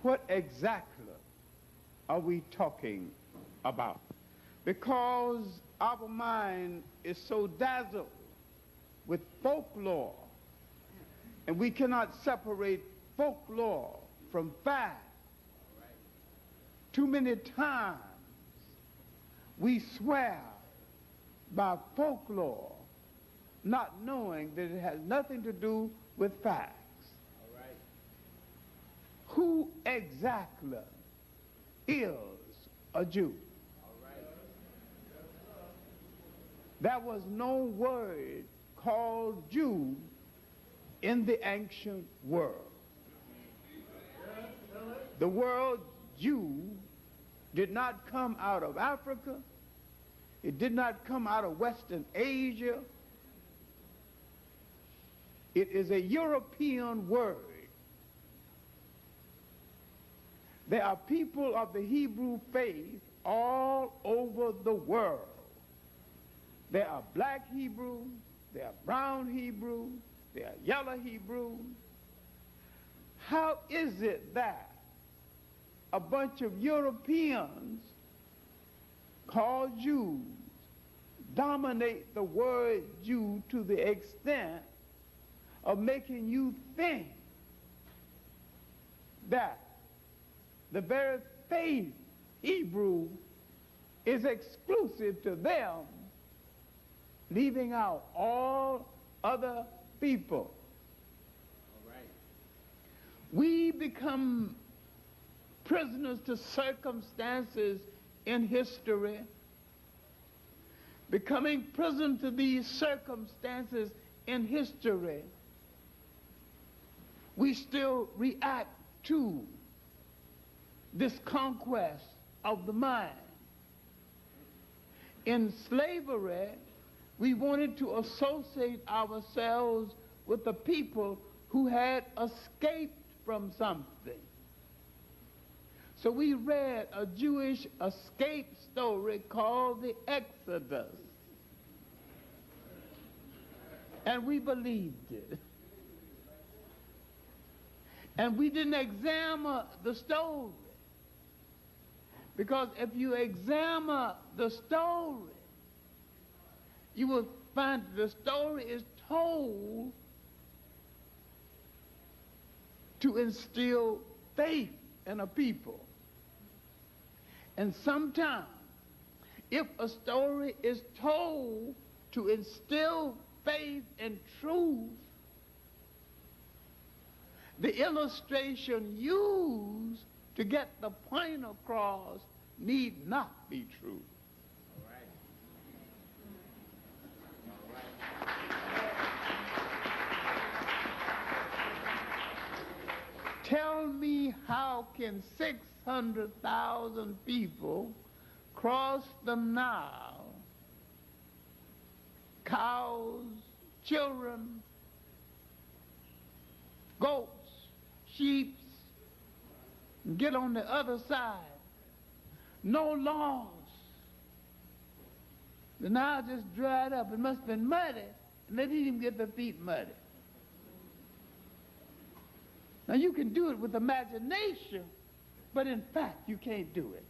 What exactly are we talking about? Because our mind is so dazzled with folklore, and we cannot separate folklore from fact. Too many times we swear by folklore, not knowing that it has nothing to do with facts. Who exactly is a Jew? There was no word called Jew in the ancient world. The word Jew did not come out of Africa. It did not come out of Western Asia. It is a European word. There are people of the Hebrew faith all over the world. There are black Hebrew, there are brown Hebrew, there are yellow Hebrew. How is it that a bunch of Europeans called Jews dominate the word Jew to the extent of making you think that the very faith Hebrew is exclusive to them, leaving out all other people? All right. We become prisoners to circumstances in history. Becoming prisoner to these circumstances in history, we still react to this conquest of the mind. In slavery, we wanted to associate ourselves with the people who had escaped from something. So we read a Jewish escape story called the Exodus. And we believed it. And we didn't examine the story. Because if you examine the story, you will find the story is told to instill faith in a people. And sometimes, if a story is told to instill faith and truth, the illustration used to get the point across need not be true. Tell me, how can 600,000 people cross the Nile, cows, children, goats, sheep, and get on the other side? No laws. The Nile just dried up. It must have been muddy, and they didn't even get their feet muddy. Now you can do it with imagination, but in fact you can't do it.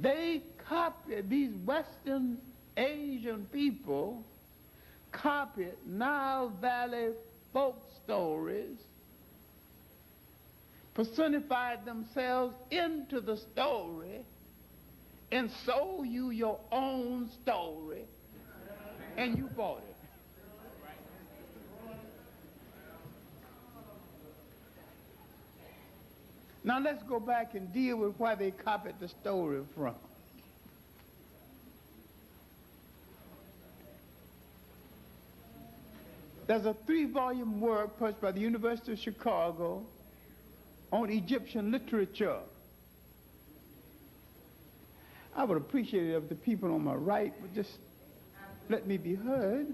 They copied, these Western Asian people copied Nile Valley folk stories, personified themselves into the story, and sold you your own story, and you bought it. Now let's go back and deal with where they copied the story from. There's a 3-volume work published by the University of Chicago on Egyptian literature. I would appreciate it if the people on my right would just let me be heard.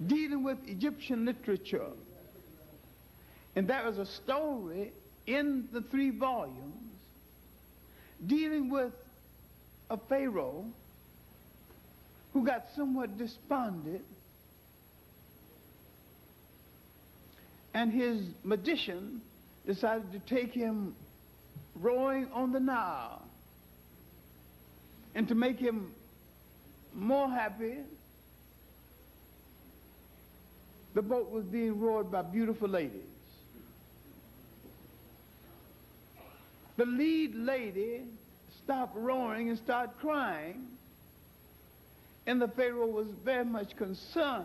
Dealing with Egyptian literature. And there is a story in the 3 volumes dealing with a pharaoh who got somewhat despondent, and his magician decided to take him rowing on the Nile. And to make him more happy, the boat was being rowed by beautiful ladies. The lead lady stopped rowing and started crying, and the Pharaoh was very much concerned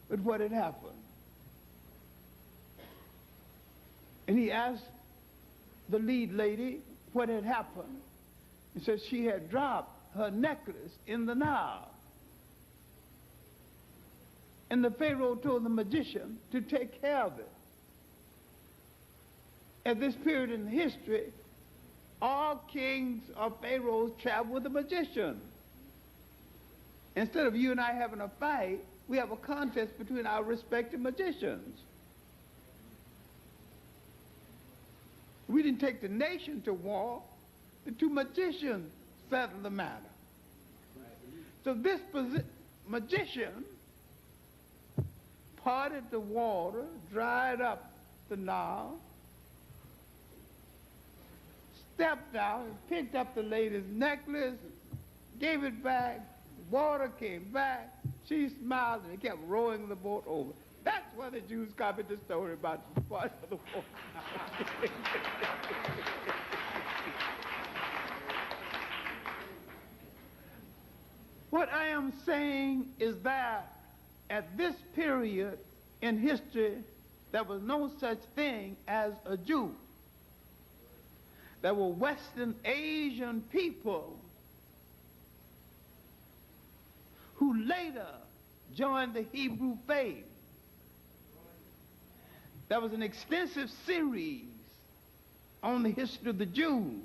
with what had happened. And he asked the lead lady what had happened. He said she had dropped her necklace in the Nile. And the Pharaoh told the magician to take care of it. At this period in history, all kings or pharaohs travel with a magician. Instead of you and I having a fight, we have a contest between our respective magicians. We didn't take the nation to war. The two magicians settled the matter. So this magician parted the water, dried up the Nile, stepped out, picked up the lady's necklace, gave it back, the water came back, she smiled, and he kept rowing the boat over. That's why the Jews copied the story about the part of the water. What I am saying is that at this period in history, there was no such thing as a Jew. There were Western Asian people who later joined the Hebrew faith. There was an extensive series on the history of the Jews.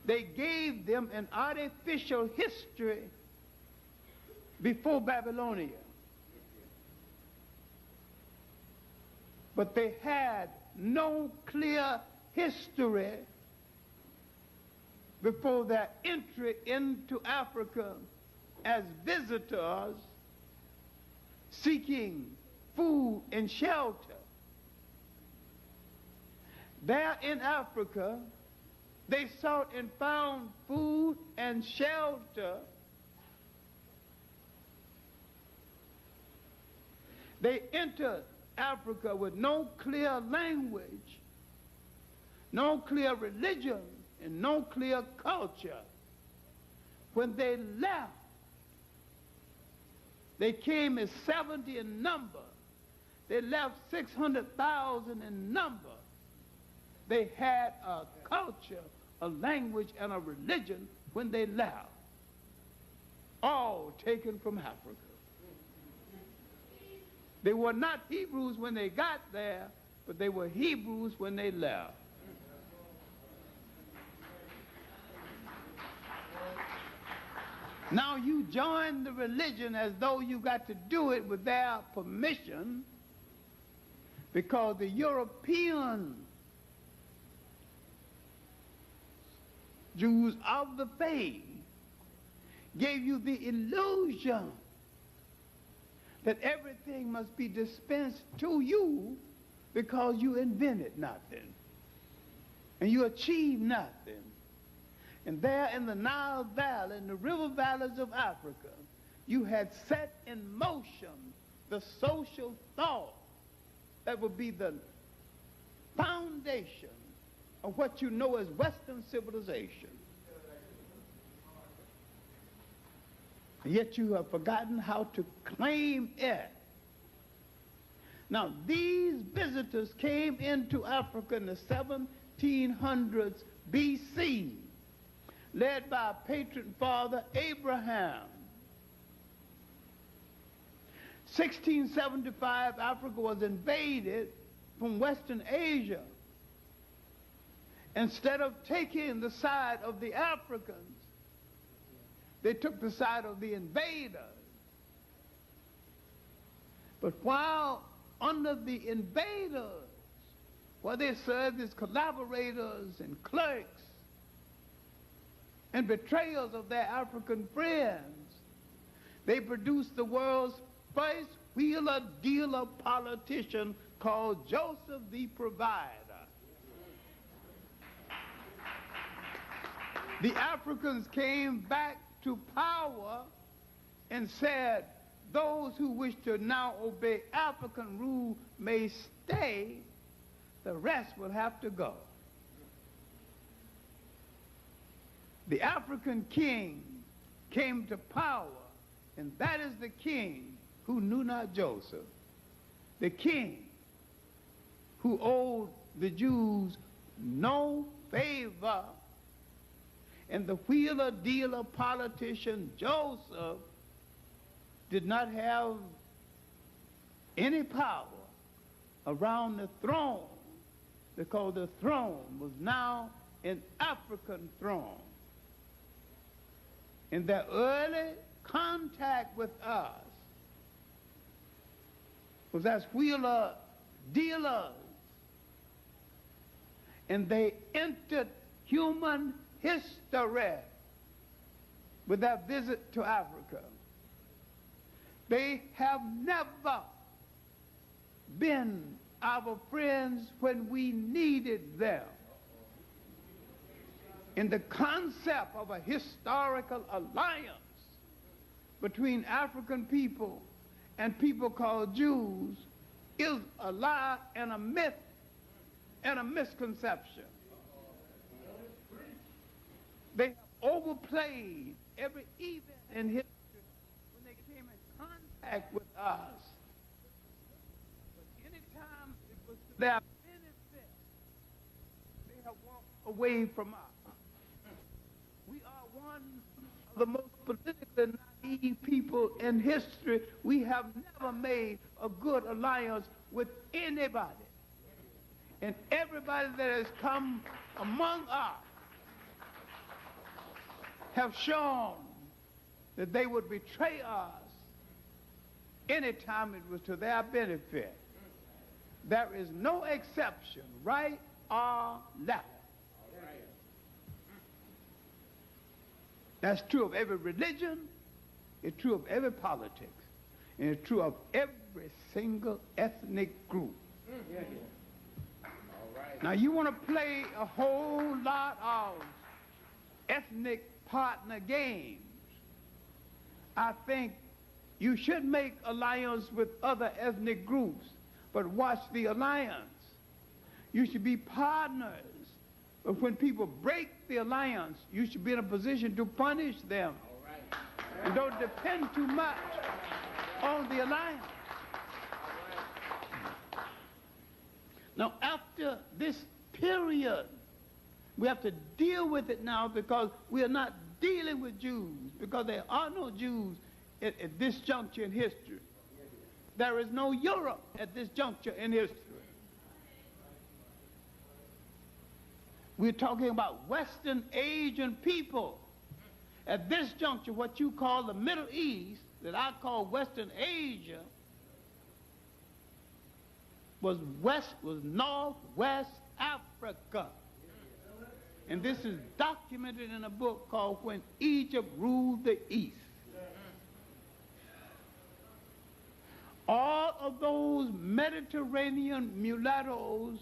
They gave them an artificial history before Babylonia. But they had no clear history before their entry into Africa as visitors seeking food and shelter. There in Africa, they sought and found food and shelter. They entered Africa with no clear language, no clear religion, and no clear culture. When they left, they came as 70 in number. They left 600,000 in number. They had a culture, a language, and a religion when they left, all taken from Africa. They were not Hebrews when they got there, but they were Hebrews when they left. Now you join the religion as though you got to do it with their permission, because the European Jews of the faith gave you the illusion that everything must be dispensed to you because you invented nothing and you achieved nothing. And there in the Nile Valley, in the river valleys of Africa, you had set in motion the social thought that would be the foundation of what you know as Western civilization. And yet you have forgotten how to claim it. Now, these visitors came into Africa in the 1700s BC, led by patron father Abraham. 1675, Africa was invaded from Western Asia. Instead of taking the side of the Africans, they took the side of the invaders. But while under the invaders, while they served as collaborators and clerks and betrayers of their African friends, They produced the world's first wheeler-dealer politician called Joseph the Provider. The Africans came back to power and said, those who wish to now obey African rule may stay, the rest will have to go. The African king came to power, and that is the king who knew not Joseph, the king who owed the Jews no favor, and the wheeler-dealer politician Joseph did not have any power around the throne, because the throne was now an African throne. In their early contact with us was as wheeler-dealers, and they entered human history with their visit to Africa. They have never been our friends when we needed them. In the concept of a historical alliance between African people and people called Jews is a lie and a myth and a misconception. They have overplayed every event in history when they came in contact with us. But anytime it was to their benefit, they have walked away from us. We are one of the most politically naive people in history. We have never made a good alliance with anybody. And everybody that has come among us have shown that they would betray us anytime it was to their benefit. There is no exception, right or left. That's true of every religion, it's true of every politics, and it's true of every single ethnic group. Now you want to play a whole lot of ethnic partner games. I think you should make alliance with other ethnic groups, but watch the alliance. You should be partners. But when people break the alliance, you should be in a position to punish them. And don't depend too much on the alliance. Now, after this period, we have to deal with it now, because we are not dealing with Jews, because there are no Jews at this juncture in history. There is no Europe at this juncture in history. We're talking about Western Asian people. At this juncture, what you call the Middle East, that I call Western Asia, was Northwest Africa. And this is documented in a book called When Egypt Ruled the East. All of those Mediterranean mulattoes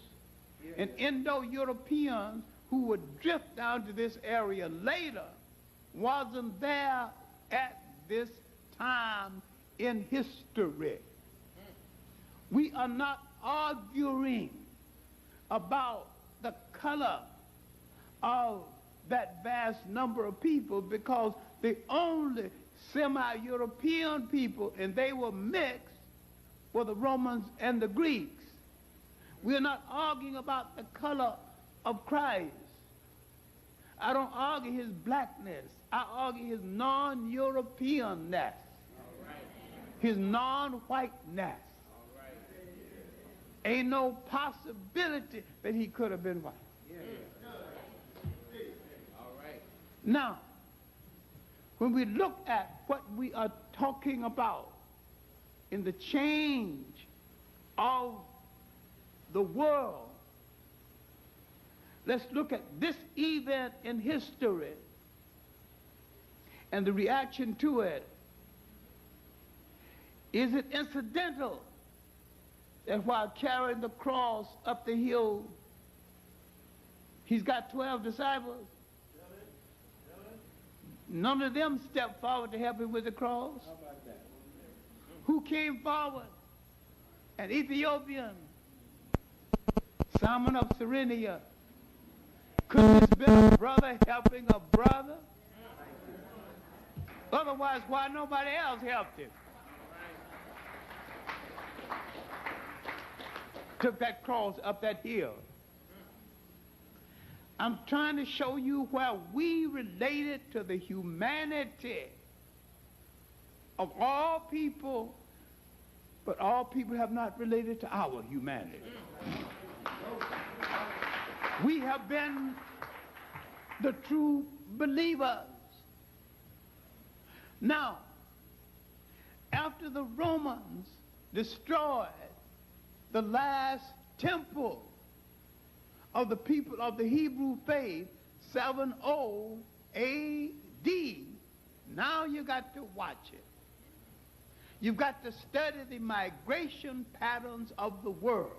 and Indo-Europeans who would drift down to this area later wasn't there at this time in history. We are not arguing about the color of that vast number of people, because the only semi-European people, and they were mixed, were the Romans and the Greeks. We're not arguing about the color of Christ. I don't argue his blackness. I argue his non-Europeanness, his non-whiteness. Ain't no possibility that he could have been white. Now, when we look at what we are talking about in the change of the world, let's look at this event in history and the reaction to it Is it incidental that while carrying the cross up the hill, he's got 12 disciples? None of them stepped forward to help him with the cross. How about that? Who came forward? An Ethiopian, Simon of Cyrene. Couldn't this been a brother helping a brother? Otherwise, why nobody else helped him? Took that cross up that hill. I'm trying to show you where we related to the humanity of all people, but all people have not related to our humanity. We have been the true believers. Now, after the Romans destroyed the last temple of the people of the Hebrew faith, 70 A.D., now you got to watch it. You've got to study the migration patterns of the world.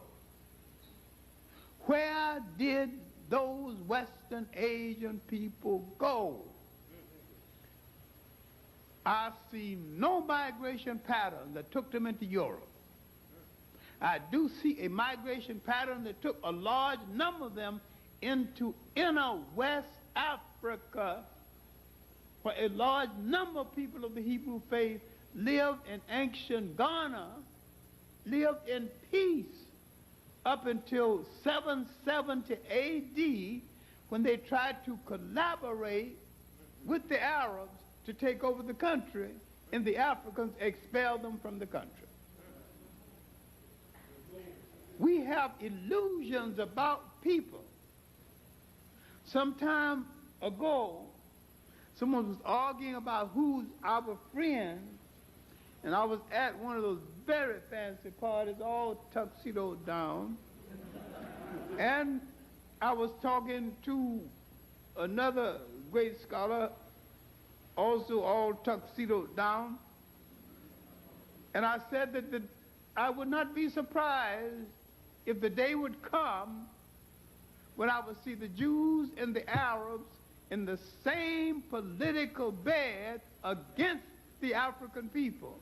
Where did those Western Asian people go? I see no migration pattern that took them into Europe. I do see a migration pattern that took a large number of them into inner West Africa, where a large number of people of the Hebrew faith lived in ancient Ghana, lived in peace up until 770 A.D., when they tried to collaborate with the Arabs to take over the country, and the Africans expelled them from the country. We have illusions about people. Some time ago, someone was arguing about who's our friend, and I was at one of those very fancy parties, all tuxedoed down, and I was talking to another great scholar, also all tuxedoed down, and I said that I would not be surprised if the day would come when I would see the Jews and the Arabs in the same political bed against the African people.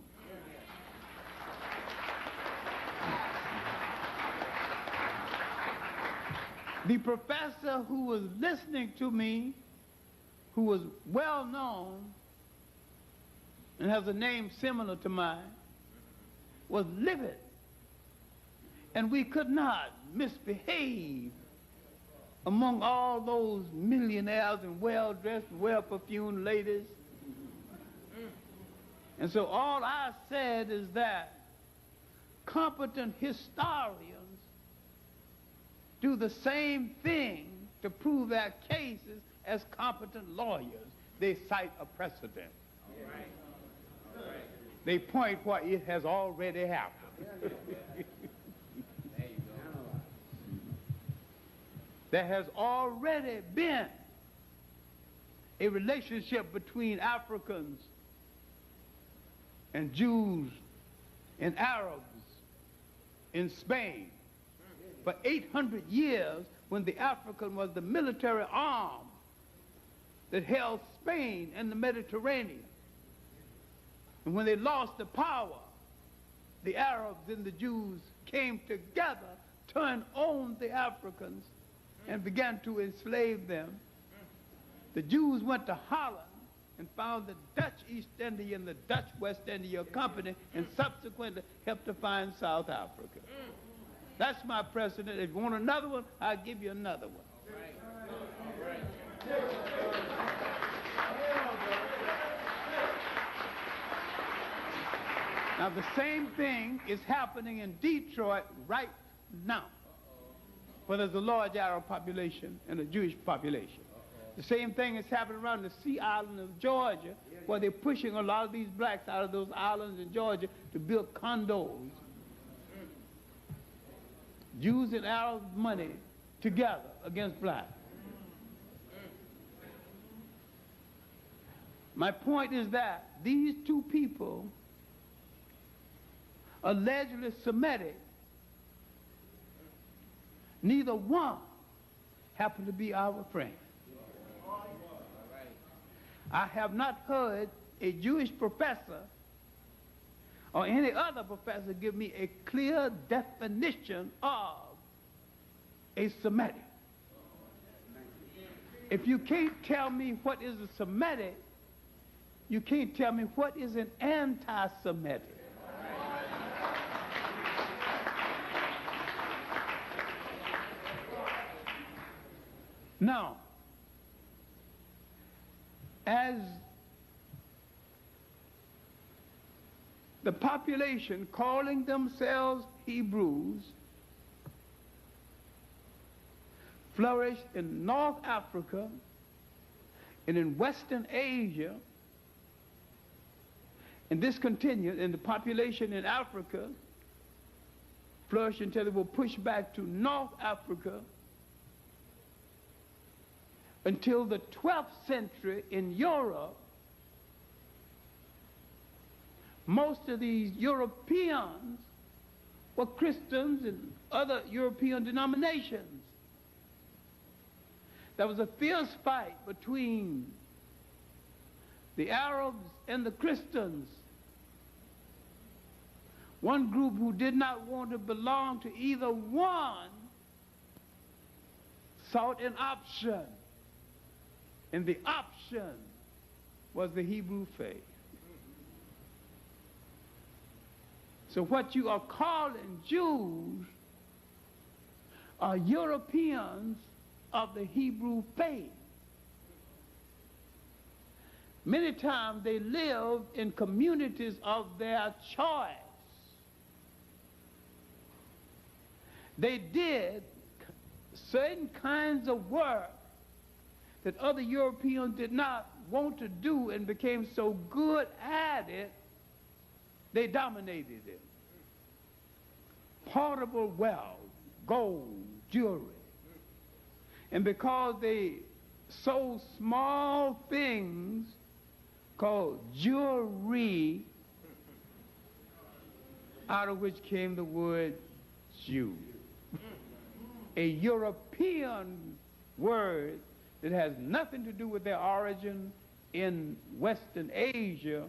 The professor who was listening to me, who was well known and has a name similar to mine, was livid. And we could not misbehave among all those millionaires and well-dressed, well-perfumed ladies. And so all I said is that competent historians do the same thing to prove their cases as competent lawyers. They cite a precedent. Right. They point where it has already happened. There has already been a relationship between Africans and Jews and Arabs in Spain for 800 years, when the African was the military arm that held Spain and the Mediterranean. And when they lost the power, the Arabs and the Jews came together, turned on the Africans, and began to enslave them. The Jews went to Holland and found the Dutch East India and the Dutch West India Company, and subsequently helped to find South Africa. That's my precedent. If you want another one, I'll give you another one. All right. Now, the same thing is happening in Detroit right now, where there's a large Arab population and a Jewish population. The same thing is happening around the Sea Island of Georgia, where they're pushing a lot of these blacks out of those islands in Georgia to build condos. Jews and Arab money together against blacks. My point is that these two people allegedly Semitic, neither one happened to be our friend. I have not heard a Jewish professor or any other professor give me a clear definition of a Semitic. If you can't tell me what is a Semitic, you can't tell me what is an anti-Semitic. Now, as the population calling themselves Hebrews flourished in North Africa and in Western Asia, and this continued, and the population in Africa flourished until they were pushed back to North Africa, until the 12th century in Europe. Most of these Europeans were Christians and other European denominations. There was a fierce fight between the Arabs and the Christians. One group who did not want to belong to either one sought an option, and the option was the Hebrew faith. So what you are calling Jews are Europeans of the Hebrew faith. Many times they lived in communities of their choice. They did certain kinds of work that other Europeans did not want to do and became so good at it, they dominated it. Portable wealth, gold, jewelry. And because they sold small things called jewelry, out of which came the word Jew. A European word that has nothing to do with their origin in Western Asia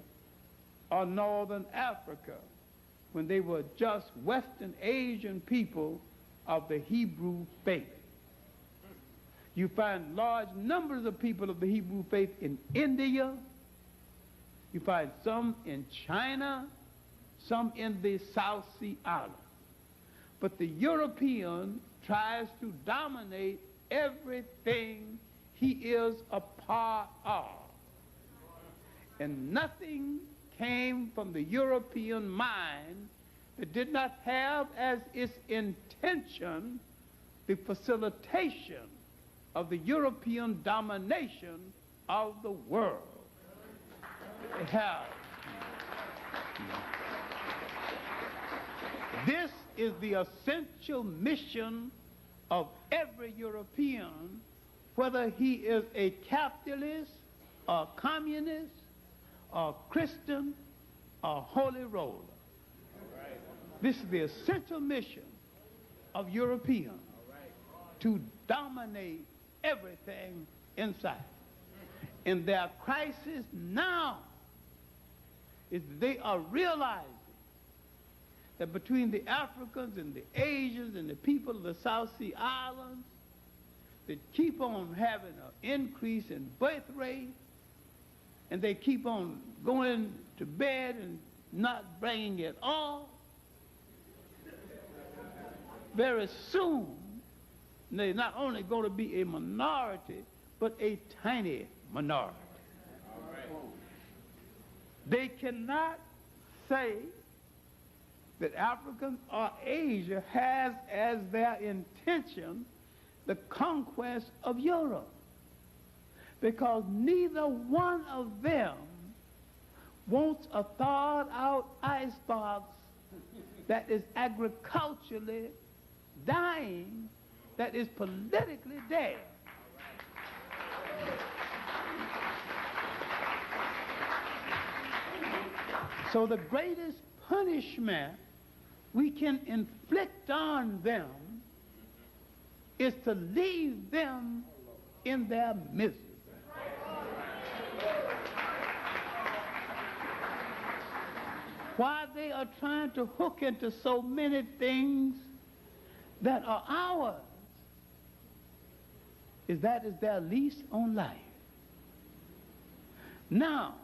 or Northern Africa, when they were just Western Asian people of the Hebrew faith. You find large numbers of people of the Hebrew faith in India. You find some in China, some in the South Sea Islands. But the European tries to dominate everything he is a part of. And nothing came from the European mind that did not have as its intention the facilitation of the European domination of the world. It has. This is the essential mission of every European, whether he is a capitalist, or communist, or Christian, or holy roller. This is the essential mission of Europeans, to dominate everything inside. And their crisis now is they are realizing that between the Africans and the Asians and the people of the South Sea Islands that keep on having an increase in birth rate, and they keep on going to bed and not bringing it on, very soon they're not only going to be a minority, but a tiny minority. They cannot say that Africa or Asia has as their intention the conquest of Europe, because neither one of them wants a thawed out icebox that is agriculturally dying, that is politically dead. So the greatest punishment we can inflict on them is to leave them in their misery. Why they are trying to hook into so many things that are ours is that is their lease on life. Now,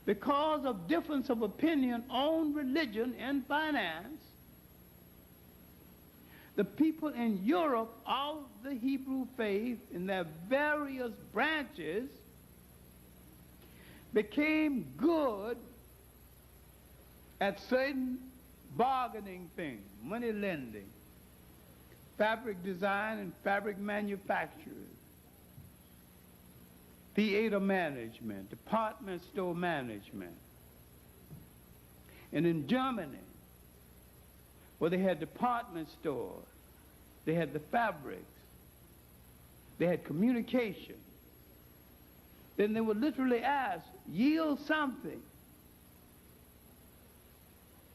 because of difference of opinion on religion and finance, the people in Europe of the Hebrew faith in their various branches became good at certain bargaining things, money lending, fabric design and fabric manufacturers, theater management, department store management. And in Germany, where they had department stores, they had the fabrics, they had communication. Then they would literally ask, yield something.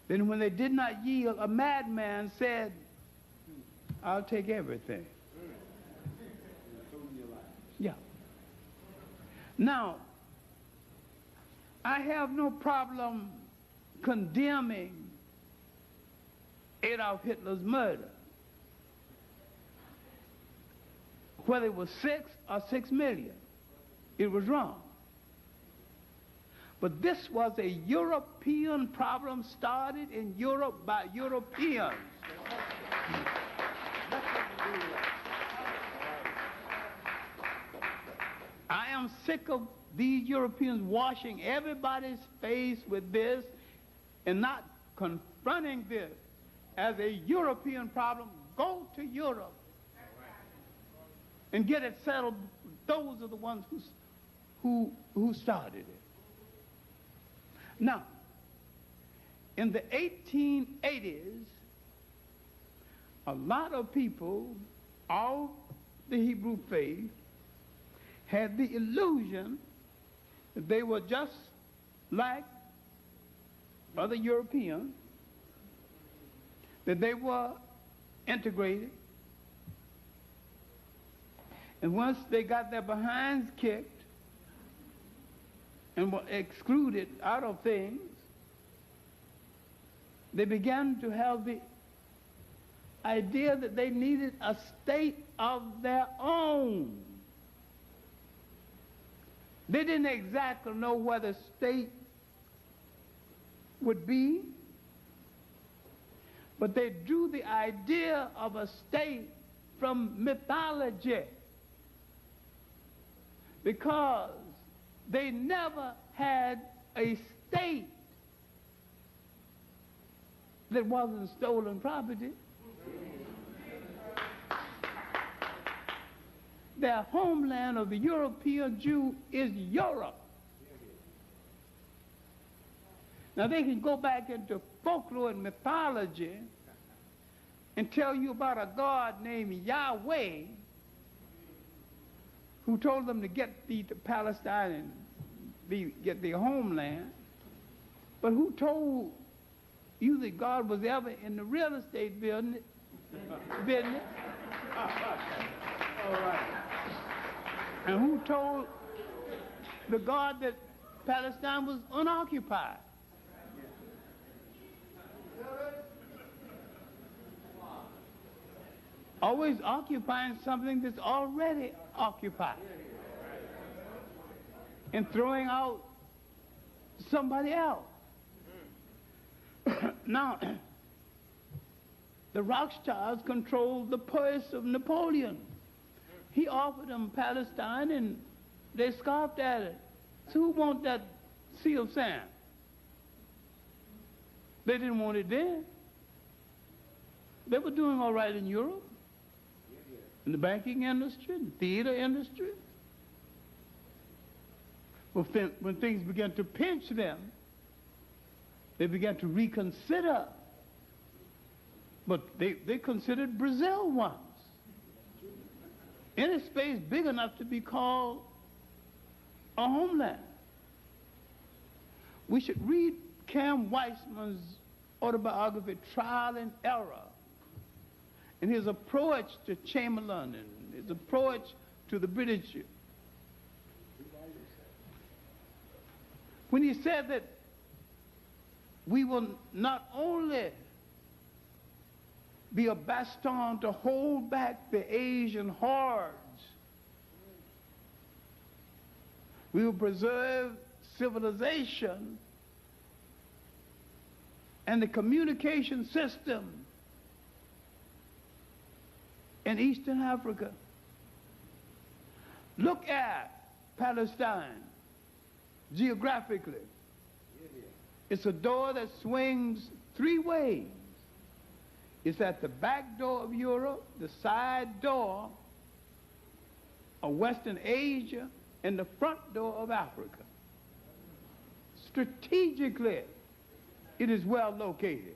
Then when they did not yield, a madman said, I'll take everything. Yeah. Now, I have no problem condemning Adolf Hitler's murder, whether it was 6 or 6 million. It was wrong. But this was a European problem started in Europe by Europeans. I am sick of these Europeans washing everybody's face with this and not confronting this as a European problem. Go to Europe and get it settled. Those are the ones who started it. Now, in the 1880s, a lot of people of the Hebrew faith had the illusion that they were just like other Europeans, that they were integrated. And once they got their behinds kicked and were excluded out of things, they began to have the idea that they needed a state of their own. They didn't exactly know where the state would be, but they drew the idea of a state from mythology, because they never had a state that wasn't stolen property. Their homeland of the European Jew is Europe. Now they can go back into folklore and mythology and tell you about a God named Yahweh who told them to get thee to Palestine and get their homeland. But who told you that God was ever in the real estate business? All right. And who told the God that Palestine was unoccupied? Always occupying something that's already occupied and throwing out somebody else. Now, the Rothschilds controlled the purse of Napoleon. He offered them Palestine and they scoffed at it. So who want that sea of sand? They didn't want it then. They were doing all right in Europe, in the banking industry, in the theater industry. But when things began to pinch them, they began to reconsider. But they considered Brazil once. Any space big enough to be called a homeland. We should read Cam Weissman's autobiography, Trial and Error, and his approach to Chamberlain and his approach to the British, when he said that we will not only be a bastion to hold back the Asian hordes, we will preserve civilization and the communication system in Eastern Africa. Look at Palestine geographically. It's a door that swings three ways. It's at the back door of Europe, the side door of Western Asia, and the front door of Africa. Strategically, it is well located.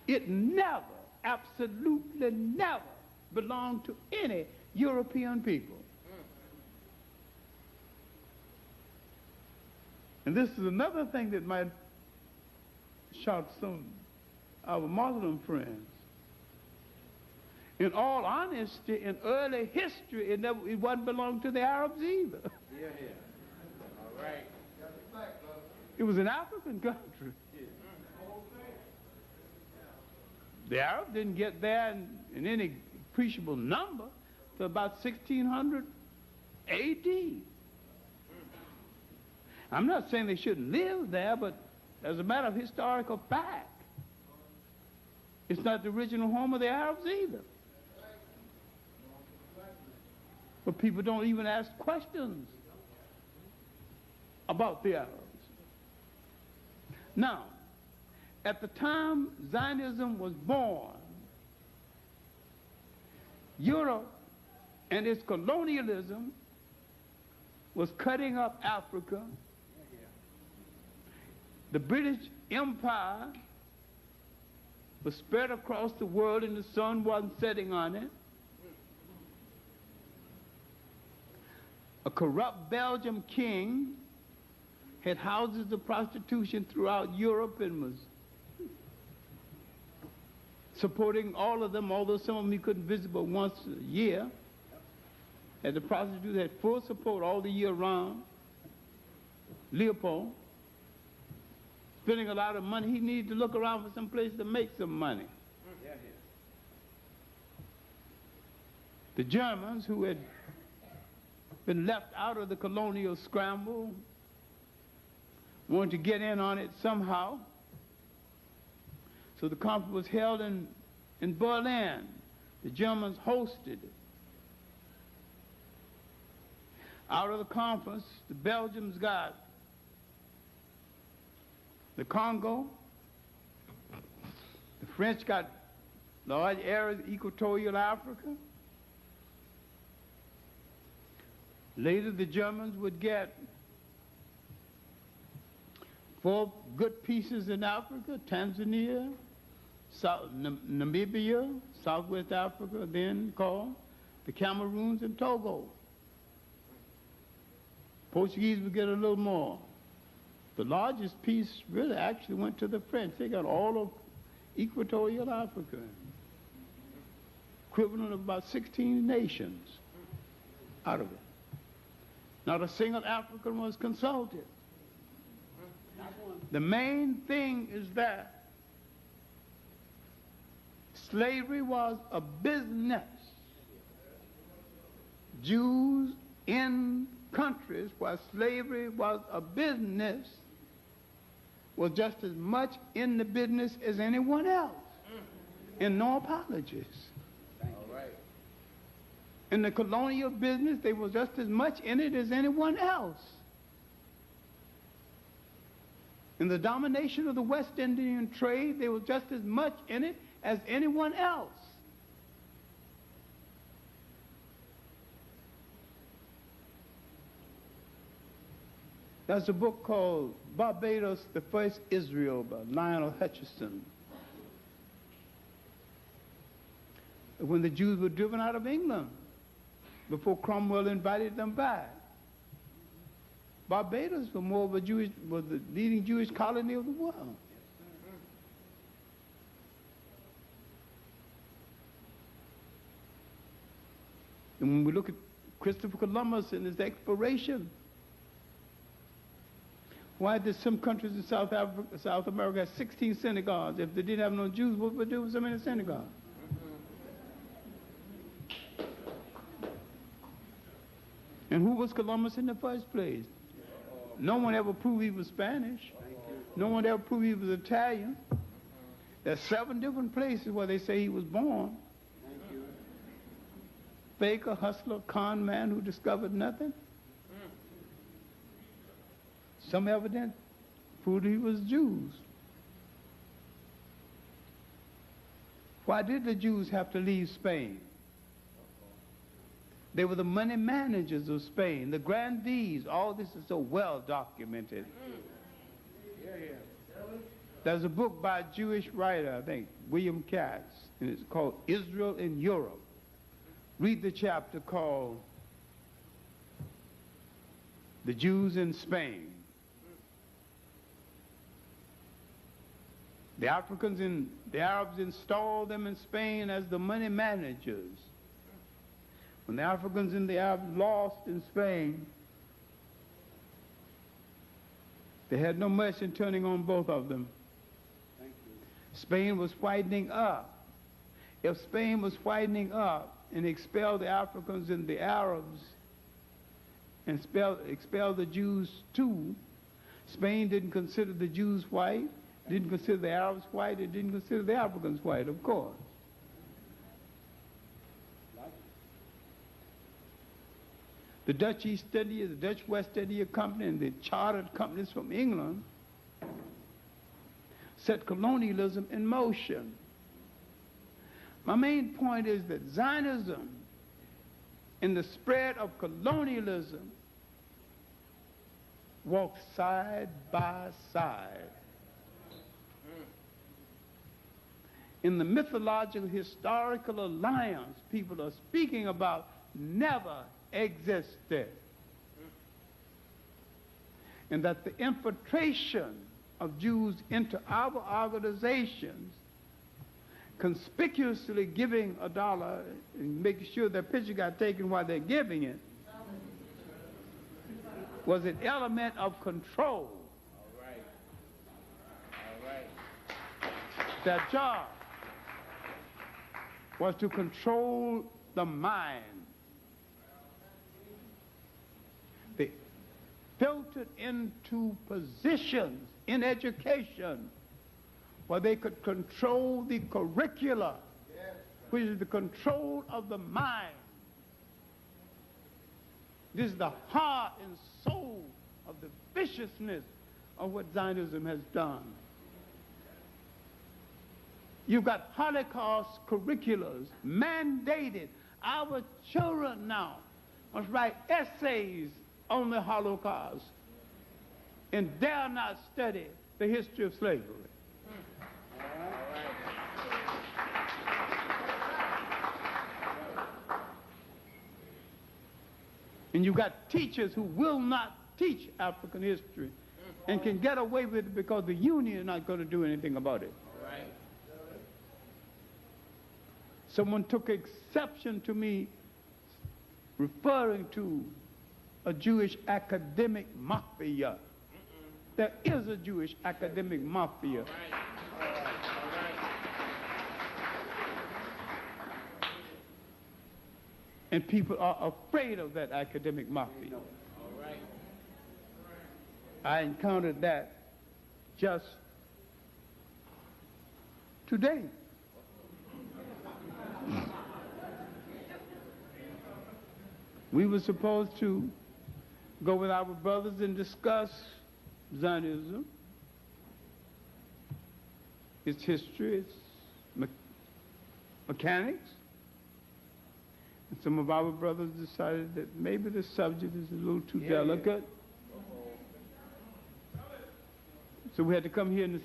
It never, absolutely never, belonged to any European people. And this is another thing that might shock some of our Muslim friends. In all honesty, in early history, it wasn't belonged to the Arabs either. Yeah, yeah. All right. It was an African country. The Arabs didn't get there in any appreciable number till about 1600 A.D. I'm not saying they shouldn't live there, but as a matter of historical fact, it's not the original home of the Arabs either. But people don't even ask questions about the Arabs. Now, at the time Zionism was born, Europe and its colonialism was cutting up Africa. The British Empire was spread across the world and the sun wasn't setting on it. A corrupt Belgian king had houses of prostitution throughout Europe and was supporting all of them, although some of them he couldn't visit but once a year. And the prostitutes had full support all the year round. Leopold, spending a lot of money, he needed to look around for some place to make some money. The Germans, who had been left out of the colonial scramble, wanted to get in on it somehow. So the conference was held in Berlin. The Germans hosted it. Out of the conference, the Belgians got the Congo. The French got large areas of equatorial Africa. Later, the Germans would get 4 good pieces in Africa: Tanzania, Namibia, Southwest Africa, then called the Cameroons and Togo. Portuguese would get a little more. The largest piece really actually went to the French. They got all of equatorial Africa, equivalent of about 16 nations out of it. Not a single African was consulted. The main thing is that slavery was a business. Jews in countries where slavery was a business was just as much in the business as anyone else. And no apologies. In the colonial business, they were just as much in it as anyone else. In the domination of the West Indian trade, they were just as much in it as anyone else. There's a book called Barbados, the First Israel by Lionel Hutchison. When the Jews were driven out of England, before Cromwell invited them back. Barbados was the leading Jewish colony of the world. And when we look at Christopher Columbus and his exploration, why did some countries in South America have 16 synagogues? If they didn't have no Jews, what would they do with so many synagogues? And who was Columbus in the first place? No one ever proved he was Spanish. No one ever proved he was Italian. There's 7 different places where they say he was born. Faker, hustler, con man who discovered nothing. Some evidence proved he was Jews. Why did the Jews have to leave Spain? They were the money managers of Spain, the grandees. All this is so well documented. There's a book by a Jewish writer, I think, William Katz, and it's called Israel in Europe. Read the chapter called The Jews in Spain. The Africans and the Arabs installed them in Spain as the money managers. When the Africans and the Arabs lost in Spain, they had no mercy in turning on both of them. Spain was whitening up. If Spain was whitening up and expelled the Africans and the Arabs and expelled the Jews too, Spain didn't consider the Jews white, didn't consider the Arabs white, it didn't consider the Africans white, of course. The Dutch East India, the Dutch West India Company, and the chartered companies from England set colonialism in motion. My main point is that Zionism and the spread of colonialism walk side by side. In the mythological historical alliance people are speaking about never existed. And that the infiltration of Jews into our organizations, conspicuously giving $1 and making sure their picture got taken while they're giving it, was an element of control. All right. All right. Their job was to control the mind. They filtered into positions in education where they could control the curricula, which is the control of the mind. This is the heart and soul of the viciousness of what Zionism has done. You've got Holocaust curriculums mandated. Our children now must write essays on the Holocaust and dare not study the history of slavery. And you've got teachers who will not teach African history and can get away with it because the union is not going to do anything about it. Right. Someone took exception to me referring to a Jewish academic mafia. There is a Jewish academic mafia. All right. All right. And people are afraid of that academic mafia. All right. I encountered that just today. We were supposed to go with our brothers and discuss Zionism, its history, its mechanics. And some of our brothers decided that maybe the subject is a little too delicate. So we had to come here in the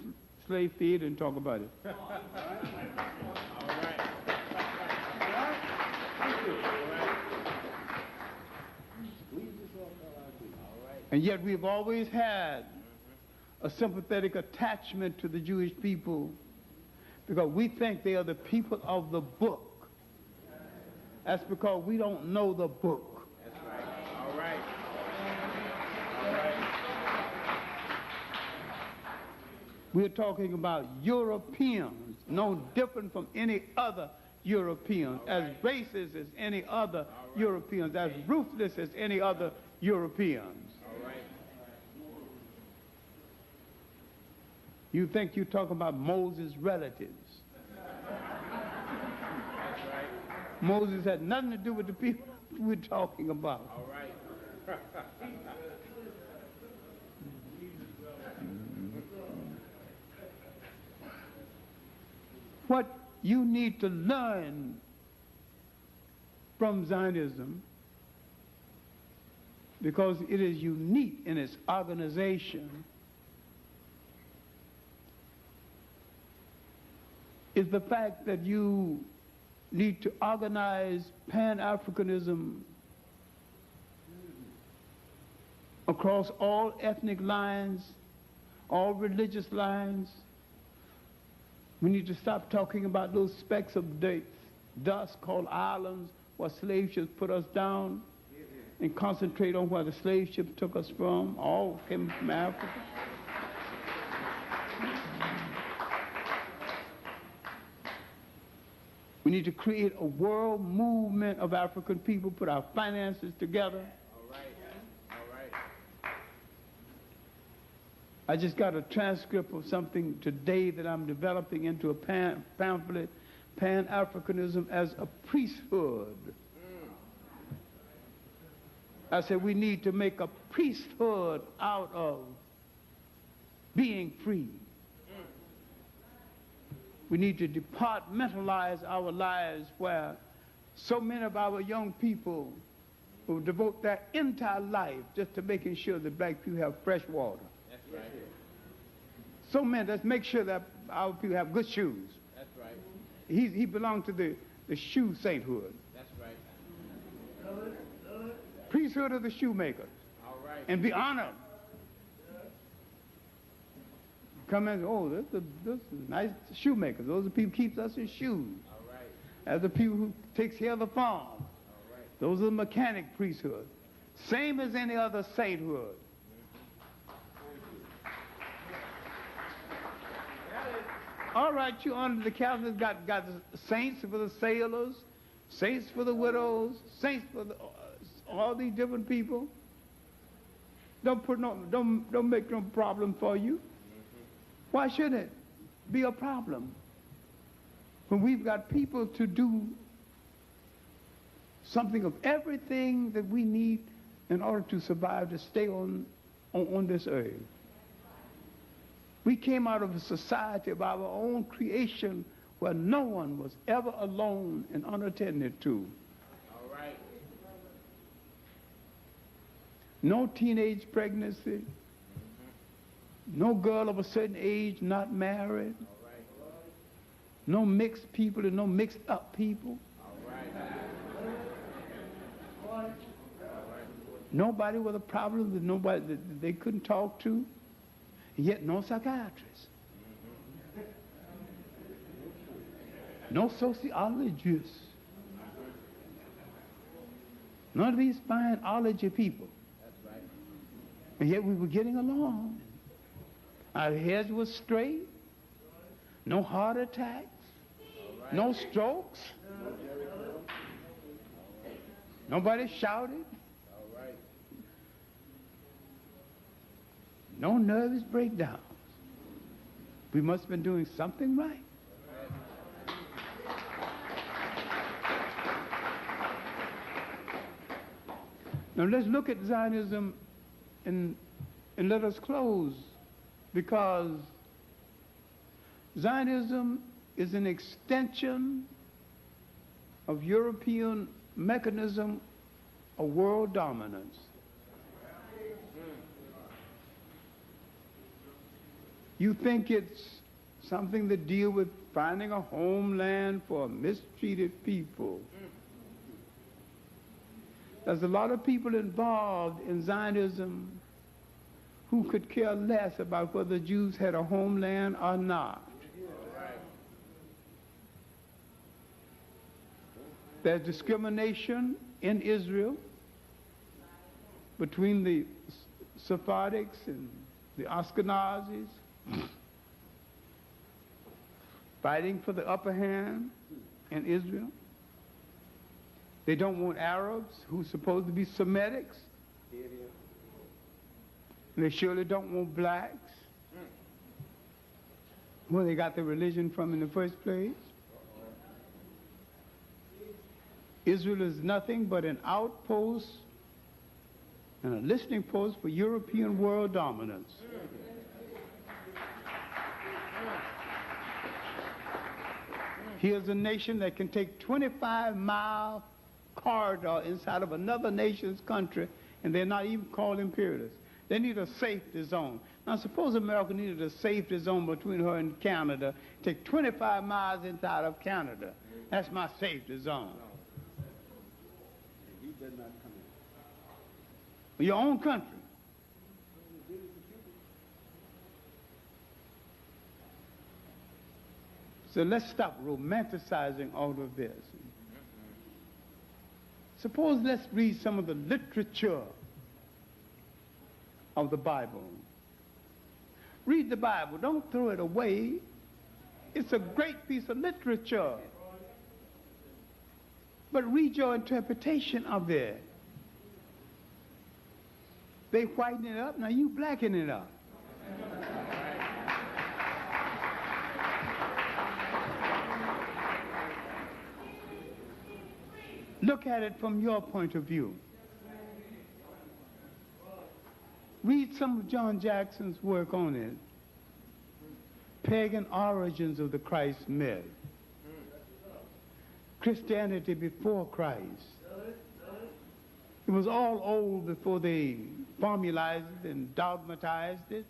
slave theater and talk about it. All right. And yet we've always had a sympathetic attachment to the Jewish people because we think they are the people of the book. That's because we don't know the book. That's right. All right. All right. We're talking about Europeans, no different from any other Europeans, as racist as any other Europeans, as ruthless as any other Europeans. All right. You think you're talking about Moses' relatives. That's right. Moses had nothing to do with the people we're talking about. All right. What you need to learn from Zionism, because it is unique in its organization, is the fact that you need to organize Pan-Africanism across all ethnic lines, all religious lines. We need to stop talking about those specks of dust called islands where slave ships put us down and concentrate on where the slave ship took us from. All came from Africa. We need to create a world movement of African people, put our finances together. All right. All right. I just got a transcript of something today that I'm developing into a pamphlet, Pan-Africanism as a priesthood. I said we need to make a priesthood out of being free. We need to departmentalize our lives where so many of our young people will devote their entire life just to making sure that black people have fresh water. That's right. So many, let's make sure that our people have good shoes. That's right. He belonged to the shoe sainthood. That's right. Priesthood of the shoemakers. All right. And be honored. Come in, oh, this is nice shoemakers. Those are the people who keeps us in shoes. All right. As the people who takes care of the farm. All right. Those are the mechanic priesthood. Same as any other sainthood. All right, you under the Catholics got the saints for the sailors, saints for the widows, saints for all these different people. Don't make no problem for you. Why should it be a problem when we've got people to do something of everything that we need in order to survive, to stay on this earth? We came out of a society of our own creation where no one was ever alone and unattended to. All right. No teenage pregnancy. No girl of a certain age not married. All right. No mixed people and no mixed up people. All right. All right. Nobody with a problem that nobody that they couldn't talk to. And yet no psychiatrist. No sociologists. None of these spineology people. That's right. And yet we were getting along. Our heads were straight. No heart attacks. Right. No strokes. Nobody shouted. All right. No nervous breakdowns. We must have been doing something right. Now let's look at Zionism and let us close, because Zionism is an extension of European mechanism of world dominance. You think it's something that deals with finding a homeland for mistreated people. There's a lot of people involved in Zionism who could care less about whether Jews had a homeland or not. There's discrimination in Israel between the Sephardics and the Ashkenazis, fighting for the upper hand in Israel. They don't want Arabs who are supposed to be Semitics. And they surely don't want blacks. Where they got their religion from in the first place. Israel is nothing but an outpost and a listening post for European world dominance. Here's a nation that can take 25-mile corridor inside of another nation's country, and they're not even called imperialists. They need a safety zone. Now, suppose America needed a safety zone between her and Canada. Take 25 miles inside of Canada. That's my safety zone. You better not come in. Your own country. So let's stop romanticizing all of this. Suppose let's read some of the literature of the Bible. Read the Bible. Don't throw it away. It's a great piece of literature. But read your interpretation of it. They whiten it up, now you blacken it up. Look at it from your point of view. Read some of John Jackson's work on it. Pagan origins of the Christ myth. Christianity before Christ. It was all old before they formalized it and dogmatized it.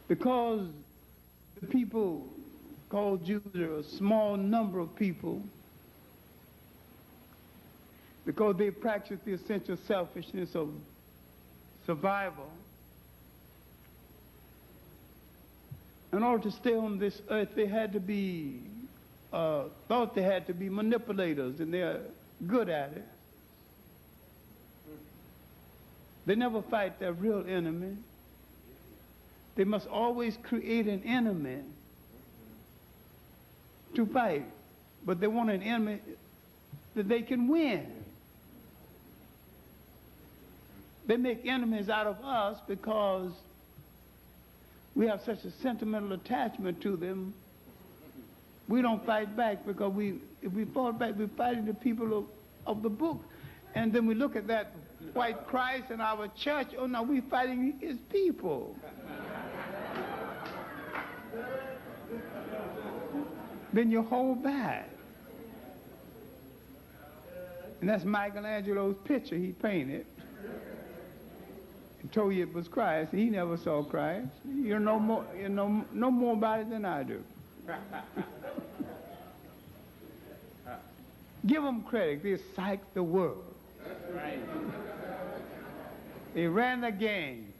Because the people called Jews are a small number of people, because they practiced the essential selfishness of survival. In order to stay on this earth, they had to be, thought they had to be manipulators, and they're good at it. They never fight their real enemy. They must always create an enemy to fight, but they want an enemy that they can win. They make enemies out of us because we have such a sentimental attachment to them. We don't fight back because if we fought back, we're fighting the people of the book. And then we look at that white Christ in our church, oh no, we're fighting his people. Then you hold back. And that's Michelangelo's picture he painted. He told you it was Christ. He never saw Christ. You know more about it than I do. Give them credit. They psyched the world. Right. They ran the game.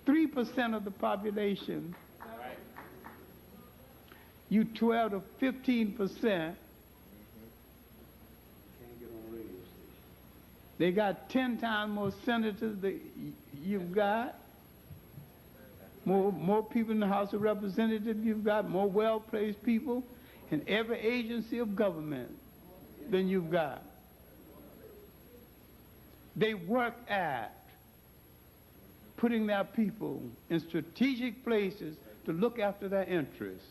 3% of the population, you 12 to 15%, they got 10 times more senators than you've got, more people in the House of Representatives you've got, more well-placed people in every agency of government than you've got. They work at putting their people in strategic places to look after their interests.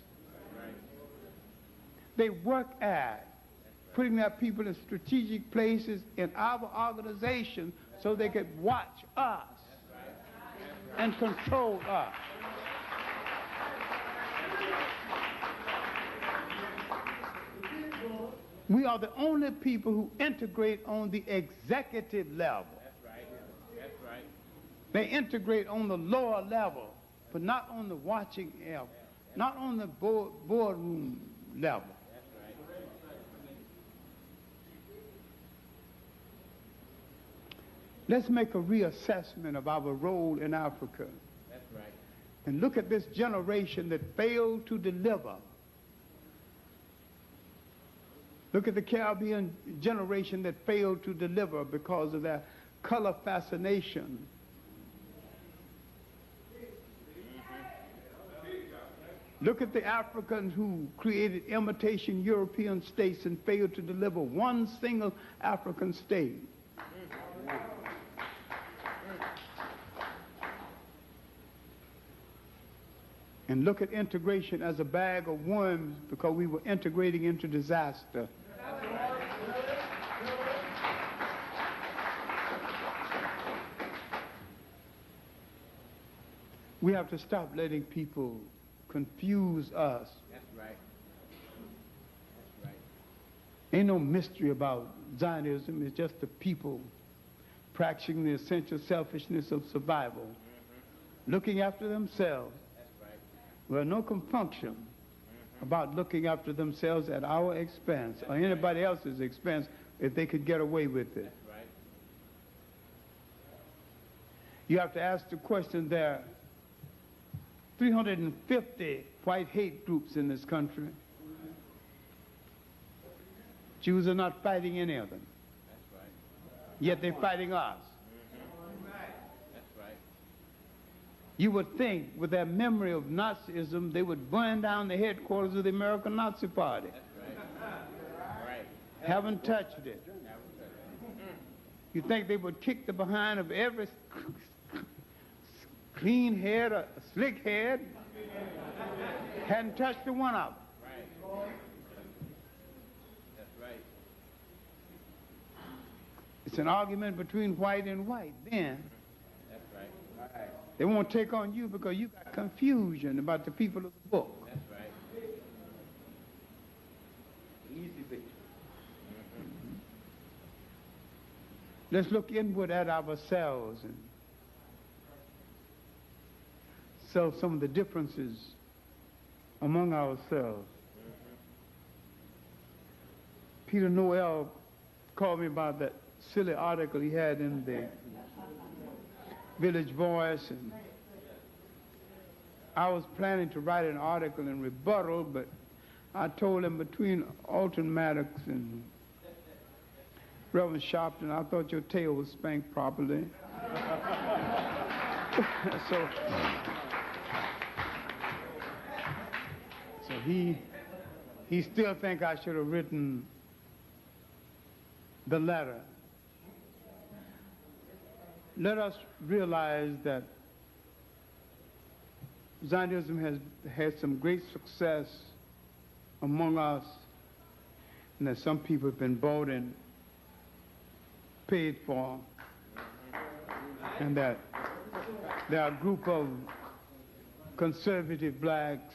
They work at putting their people in strategic places in our organization so they could watch us and control us. We are the only people who integrate on the executive level. That's right. That's right. They integrate on the lower level, but not on the watching level, not on the boardroom level. Let's make a reassessment of our role in Africa. That's right. And look at this generation that failed to deliver. Look at the Caribbean generation that failed to deliver because of their color fascination. Look at the Africans who created imitation European states and failed to deliver one single African state. And look at integration as a bag of worms because we were integrating into disaster. We have to stop letting people confuse us. That's right. That's right. Ain't no mystery about Zionism. It's just the people practicing the essential selfishness of survival, looking after themselves. That's right. Well, no compunction about looking after themselves at our expense or anybody else's expense if they could get away with it. That's right. You have to ask the question, there are 350 white hate groups in this country. Jews are not fighting any of them. That's right. Yet they're fighting us. That's right. You would think with their memory of Nazism, they would burn down the headquarters of the American Nazi Party. That's right. Right. Haven't touched it. You think they would kick the behind of every clean head or slick head? Hadn't touched the one of them. Right. That's right. It's an argument between white and white. Then That's right. Right. they won't take on you because you got confusion about the people of the book. That's right. Easy victory. Let's look inward at ourselves and solve some of the differences among ourselves. Peter Noel called me about that silly article he had in the Village Voice, and I was planning to write an article in rebuttal, but I told him between Alton Maddox and Reverend Sharpton, I thought your tail was spanked properly. So he still think I should have written the letter. Let us realize that Zionism has had some great success among us, and that some people have been bought and paid for, and that there are a group of conservative blacks,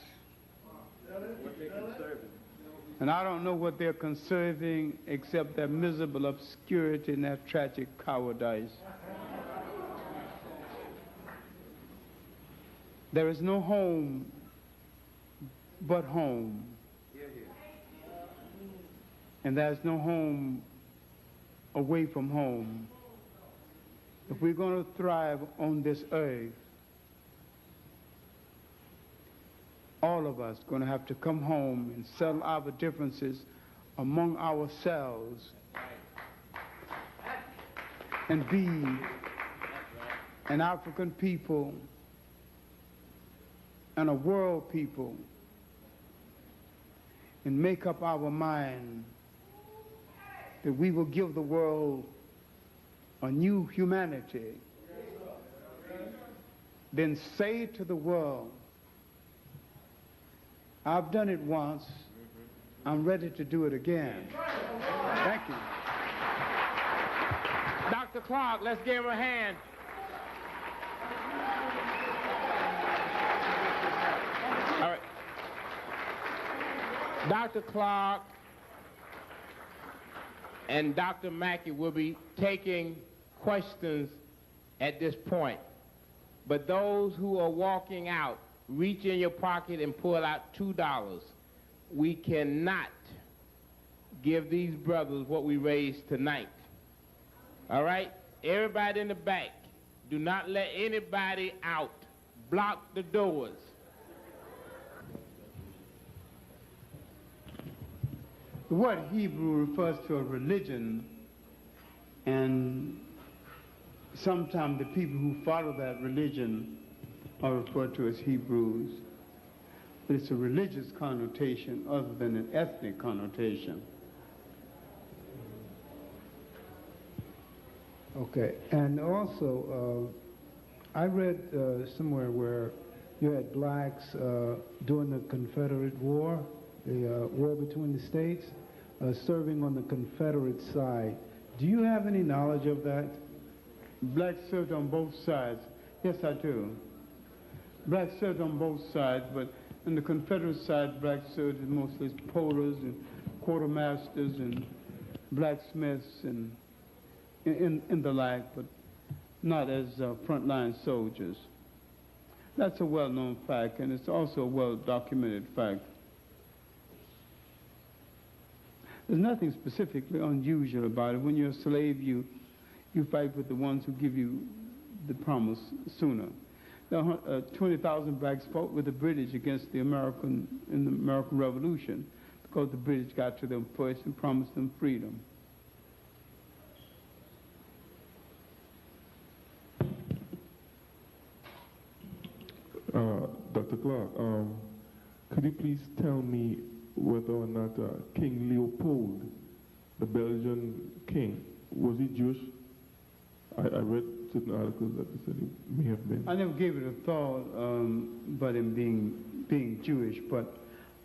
and I don't know what they're conserving except their miserable obscurity and their tragic cowardice. There is no home but home. And there's no home away from home. If we're going to thrive on this earth, all of us are going to have to come home and settle our differences among ourselves and be an African people and a world people and make up our mind that we will give the world a new humanity. Then say to the world, I've done it once, I'm ready to do it again. Thank you. Dr. Clarke, let's give her a hand. All right. Dr. Clarke and Dr. Mackey will be taking questions at this point. But those who are walking out, reach in your pocket and pull out $2. We cannot give these brothers what we raised tonight. All right? Everybody in the back, do not let anybody out. Block the doors. The word Hebrew refers to a religion, and sometimes the people who follow that religion are referred to as Hebrews. But it's a religious connotation other than an ethnic connotation. Okay, and also, I read somewhere where you had blacks during the Confederate War, the war between the states, serving on the Confederate side. Do you have any knowledge of that? Blacks served on both sides. Yes, I do. Blacks served on both sides, but on the Confederate side, blacks served mostly as porters and quartermasters and blacksmiths and in the like, but not as frontline soldiers. That's a well-known fact, and it's also a well-documented fact. There's nothing specifically unusual about it. When you're a slave, you fight with the ones who give you the promise sooner. Now, 20,000 blacks fought with the British against the American Revolution because the British got to them first and promised them freedom. Dr. Clarke, could you please tell me whether or not King Leopold, the Belgian king, was he Jewish? I read certain articles that they said he may have been. I never gave it a thought about him being Jewish, but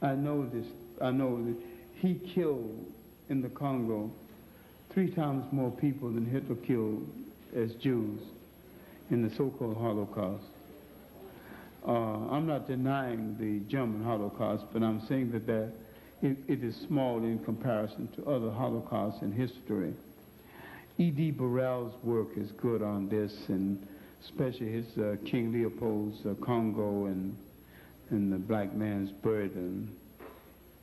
I know that he killed in the Congo 3 times more people than Hitler killed as Jews in the so-called Holocaust. I'm not denying the German Holocaust, but I'm saying that it is small in comparison to other Holocausts in history. E.D. Burrell's work is good on this, and especially his King Leopold's Congo and the Black Man's Burden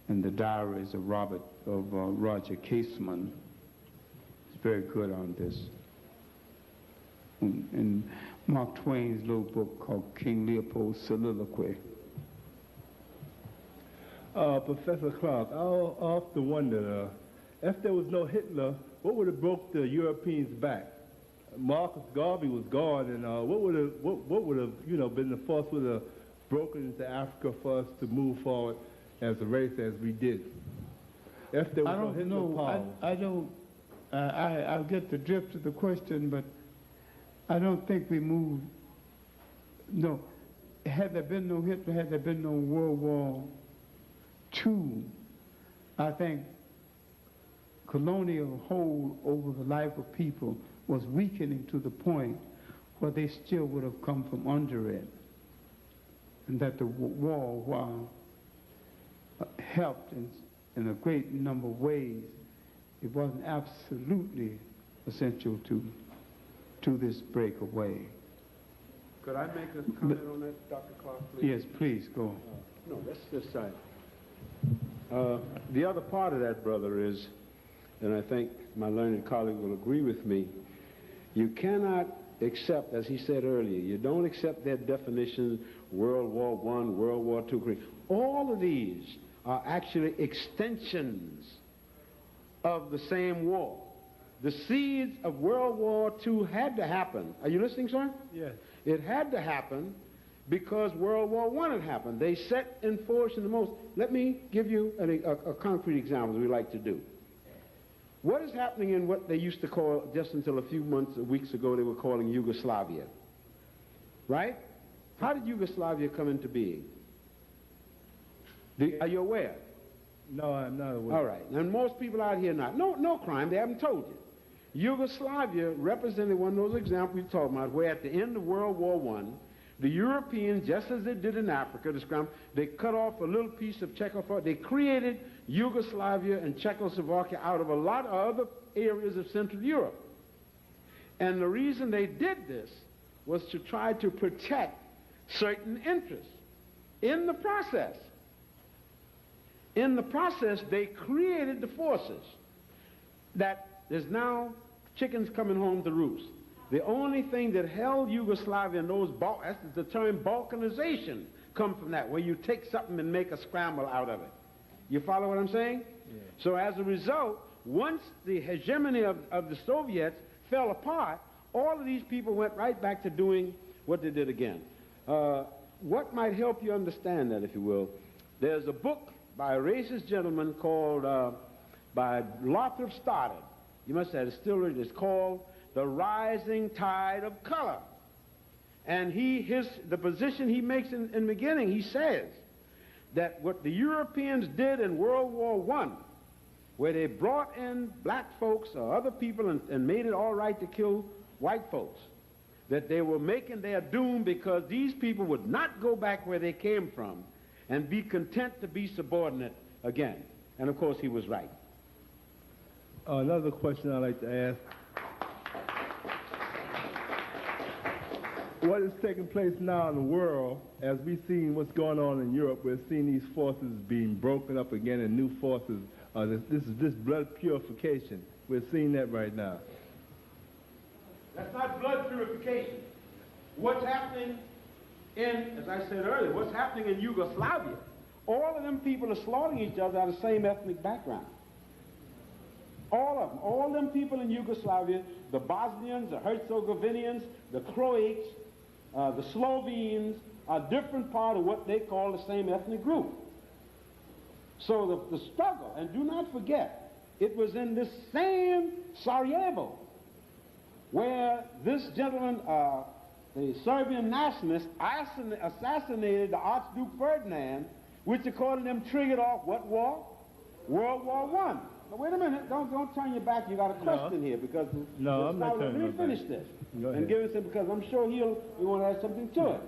and the Diaries of Roger Caseman. It's very good on this. And Mark Twain's little book called King Leopold's Soliloquy. Professor Clarke, I often wonder, if there was no Hitler, what would have broke the Europeans back? Marcus Garvey was gone, and what would have been the force would have broken into Africa for us to move forward as a race as we did? If there was no Hitler power. I'll get the drift of the question, but I don't think we moved. No, had there been no Hitler, had there been no World War II, I think colonial hold over the life of people was weakening to the point where they still would have come from under it. And that the war, while helped in a great number of ways, it wasn't absolutely essential to this breakaway. Could I make a comment on that, Dr. Clarke, please? Yes, please, go. No, that's this side. The other part of that, brother, is, and I think my learned colleague will agree with me, you cannot accept, as he said earlier, you don't accept their definitions, World War I, World War II. All of these are actually extensions of the same war. The seeds of World War II had to happen. Are you listening, sir? Yes. It had to happen because World War I had happened. They set in force in the most. Let me give you a concrete example we like to do. What is happening in what they used to call, just until a few weeks ago, they were calling Yugoslavia? Right? How did Yugoslavia come into being? Are you aware? No, I'm not aware. All right. And most people out here not. No crime. They haven't told you. Yugoslavia represented one of those examples you're talking about, where at the end of World War I, the Europeans, just as they did in Africa, they cut off a little piece of Czechoslovakia. They created Yugoslavia and Czechoslovakia out of a lot of other areas of Central Europe. And the reason they did this was to try to protect certain interests. In the process, they created the forces that there's now chickens coming home to roost. The only thing that held Yugoslavia in those that's the term balkanization come from that, where you take something and make a scramble out of it. You follow what I'm saying? Yeah. So as a result, once the hegemony of the Soviets fell apart, all of these people went right back to doing what they did again. What might help you understand that, if you will, there's a book by a racist gentleman called, by Lothrop Stoddard. You must have it still read. It's called The Rising Tide of Color. And the position he makes in the beginning, he says that what the Europeans did in World War I, where they brought in black folks or other people and made it all right to kill white folks, that they were making their doom because these people would not go back where they came from and be content to be subordinate again. And of course he was right. Another question I'd like to ask. What is taking place now in the world, as we've seen what's going on in Europe, we're seeing these forces being broken up again and new forces. This blood purification. We're seeing that right now. That's not blood purification. What's happening as I said earlier, what's happening in Yugoslavia, all of them people are slaughtering each other out of the same ethnic background. All of them. All them people in Yugoslavia, the Bosnians, the Herzegovinians, the Croats, the Slovenes, are different part of what they call the same ethnic group. So the struggle, and do not forget, it was in this same Sarajevo where this gentleman, the Serbian nationalist, assassinated the Archduke Ferdinand, which according to them triggered off what war? World War I. Now wait a minute, don't turn your back. You got a question here because I'm not turning let me finish this and give it to him because I'm sure he want to add something to it.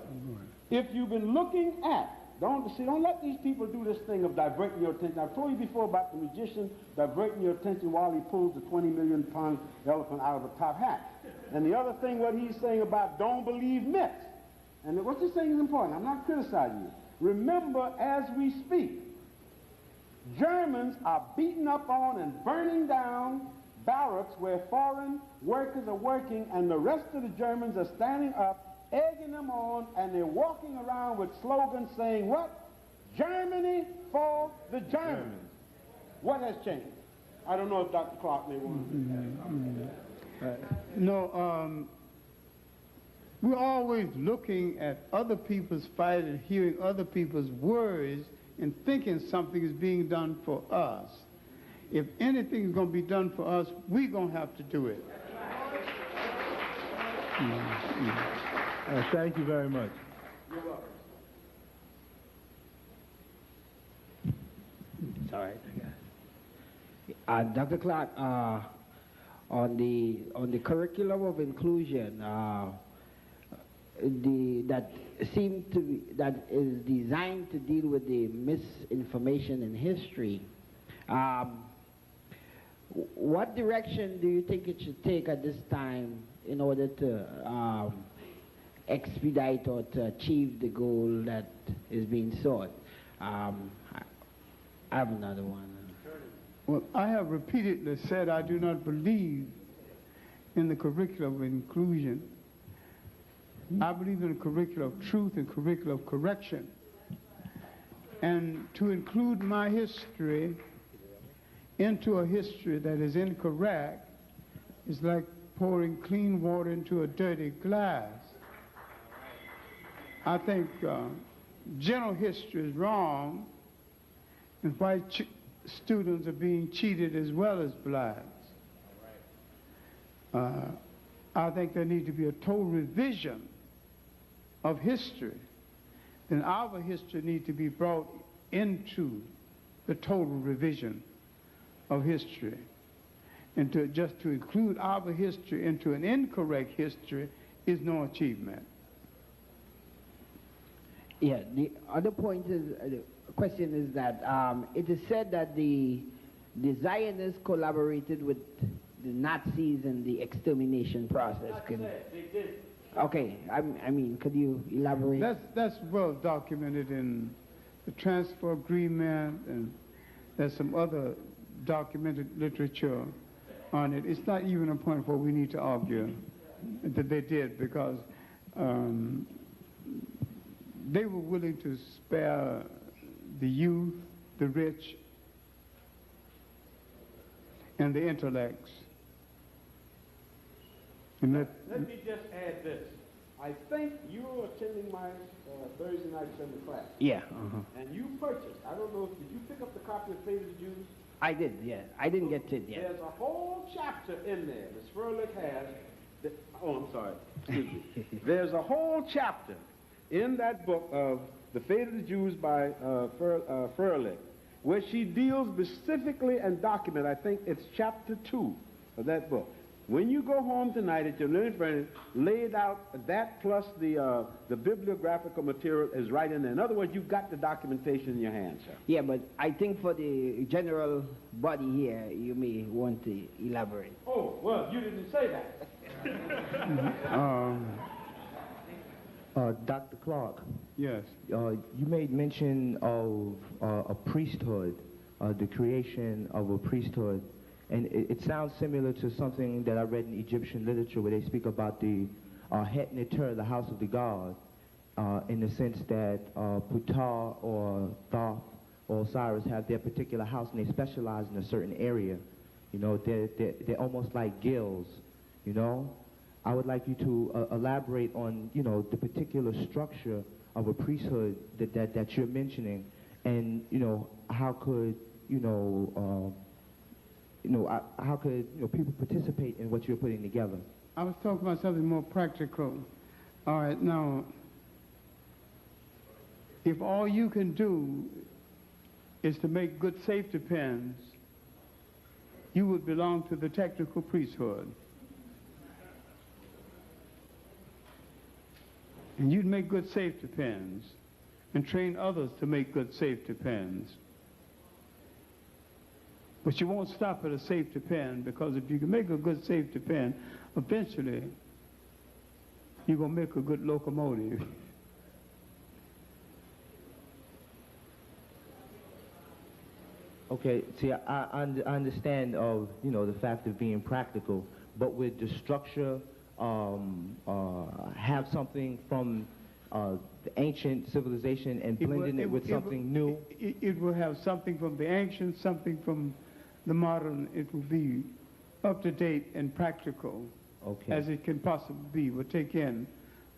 If you've been looking at, don't let these people do this thing of diverting your attention. I've told you before about the magician diverting your attention while he pulls the 20 million pound elephant out of a top hat. And the other thing, what he's saying about don't believe myths. And what you're saying is important. I'm not criticizing you. Remember, as we speak, Germans are beating up on and burning down barracks where foreign workers are working, and the rest of the Germans are standing up, egging them on, and they're walking around with slogans saying what? Germany for the Germans. What has changed? I don't know if Dr. Clarke may want to. No, we're always looking at other people's fight and hearing other people's words and thinking something is being done for us. If anything's going to be done for us, we're going to have to do it. Thank you very much. You're welcome. Sorry. Dr. Clarke, on the curriculum of inclusion, that is designed to deal with the misinformation in history. What direction do you think it should take at this time in order to expedite or to achieve the goal that is being sought? I have another one. Well, I have repeatedly said I do not believe in the curriculum of inclusion. I believe in a curriculum of truth and curriculum of correction. And to include my history into a history that is incorrect is like pouring clean water into a dirty glass. I think general history is wrong, and white students are being cheated as well as blacks. I think there needs to be a total revision of history. Then our history needs to be brought into the total revision of history. And just to include our history into an incorrect history is no achievement. Yeah, the other point is, the question is that it is said that the Zionists collaborated with the Nazis in the extermination process. They did. Okay, I mean, could you elaborate? That's well documented in the transfer agreement, and there's some other documented literature on it. It's not even a point where we need to argue. that they did, because they were willing to spare the youth, the rich, and the intellects. And that, Let me just add this. I think you were attending my Thursday night Sunday class. Yeah. And you purchased, I don't know, did you pick up the copy of Fate of the Jews? I did, yeah. I didn't get to it yet. There's a whole chapter in there that Sperlich has. That, oh, I'm sorry. Excuse me. There's a whole chapter in that book of The Fate of the Jews by Froelich, where she deals specifically and document, I think it's chapter 2 of that book. When you go home tonight at your learning furniture, laid out that plus the bibliographical material is right in there. In other words, you've got the documentation in your hands, sir. Yeah, but I think for the general body here, you may want to elaborate. Oh, well, you didn't say that. Dr. Clarke, yes. you made mention of a priesthood, the creation of a priesthood. And it sounds similar to something that I read in Egyptian literature where they speak about the Het Neter, the house of the god, in the sense that Ptah or Thoth or Osiris have their particular house and they specialize in a certain area. You know, they're almost like guilds, you know. I would like you to elaborate on, you know, the particular structure of a priesthood that you're mentioning, and, you know, how could, how could people participate in what you're putting together? I was talking about something more practical. All right, now, if all you can do is to make good safety pins, you would belong to the technical priesthood. And you'd make good safety pins and train others to make good safety pins. But you won't stop at a safety pin, because if you can make a good safety pin, eventually you're going to make a good locomotive. Okay, see, I understand of, the fact of being practical, but would the structure have something from the ancient civilization and blending it with something new? It will have something from the ancient, something from the modern. It will be up to date and practical, as it can possibly be. We'll take in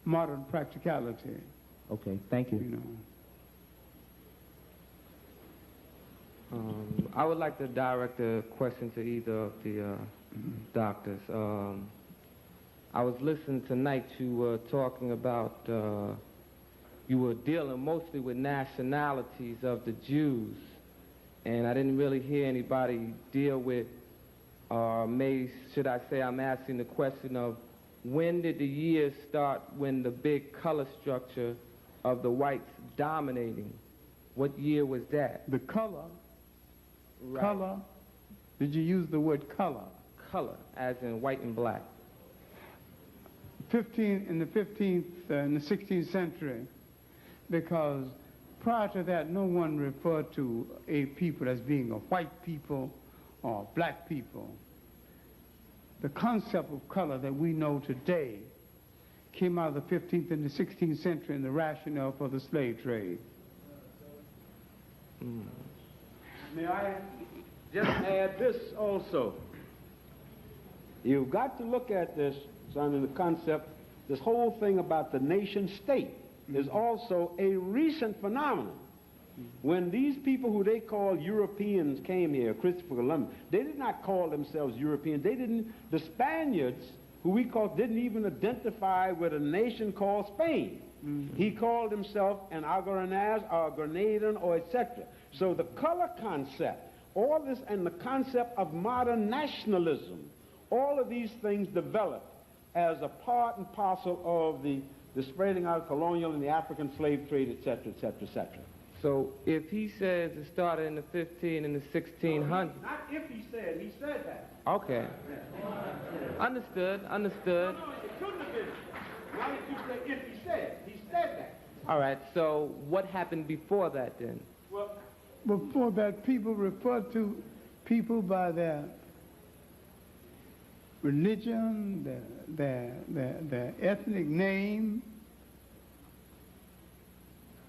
modern practicality. Okay, thank you. I would like to direct a question to either of the doctors. I was listening tonight, you were talking about, you were dealing mostly with nationalities of the Jews, and I didn't really hear anybody deal with, or should I say, I'm asking the question of, when did the years start when the big color structure of the whites dominating? What year was that? The color? Right. Color? Did you use the word color? Color, as in white and black. In the 15th and the 16th century, because prior to that, no one referred to a people as being a white people or black people. The concept of color that we know today came out of the 15th and the 16th century in the rationale for the slave trade. May I just add this also? You've got to look at this, son, in the concept, this whole thing about the nation state is also a recent phenomenon. When these people who they call Europeans came here, Christopher Columbus, they did not call themselves Europeans. They didn't, the Spaniards, who we call, didn't even identify with a nation called Spain. He called himself an Algoranaz or a Granadan or etc. So the color concept, all this, and the concept of modern nationalism, all of these things developed as a part and parcel of the spreading out of colonial and the African slave trade, etc., etc., etc. So if he says it started in the 15 and the 1600s... Not if he said that. Okay. Understood. No, it couldn't have been. Why did you say if he said? He said that. All right, so what happened before that then? Well, Before that, people referred to people by their religion, their ethnic name.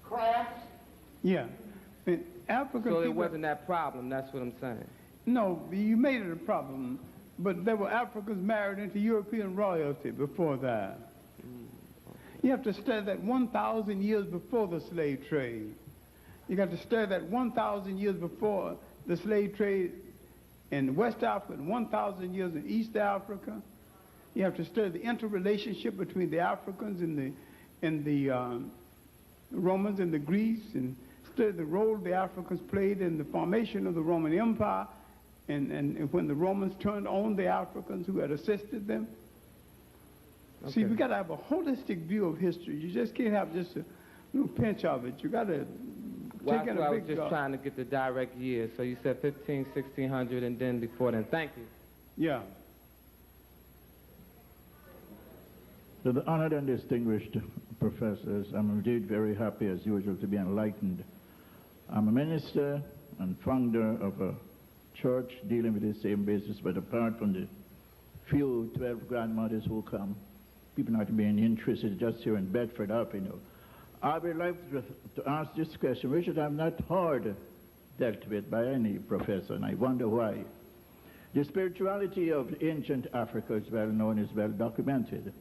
Crafts? Yeah. And African So it people, wasn't that problem, that's what I'm saying. no, you made it a problem, but there were Africans married into European royalty before that. You have to study that 1,000 years before the slave trade. You got to study that 1,000 years before the slave trade in West Africa and 1,000 years in East Africa. You have to study the interrelationship between the Africans and the Romans and the Greeks, and study the role the Africans played in the formation of the Roman Empire, and when the Romans turned on the Africans who had assisted them. Okay. See, we got to have a holistic view of history. You just can't have just a little pinch of it. You got to Well, take in that's why a I was big just trying to get the direct years. So you said 1600, and then before then. Thank you. Yeah. To the honored and distinguished professors, I'm indeed very happy as usual to be enlightened. I'm a minister and founder of a church dealing with the same basis, but apart from the few 12 grandmothers who come, people not being interested just here in Bedford Avenue. I would like to ask this question, which I have not heard dealt with by any professor, and I wonder why. The spirituality of ancient Africa is well known, is well documented.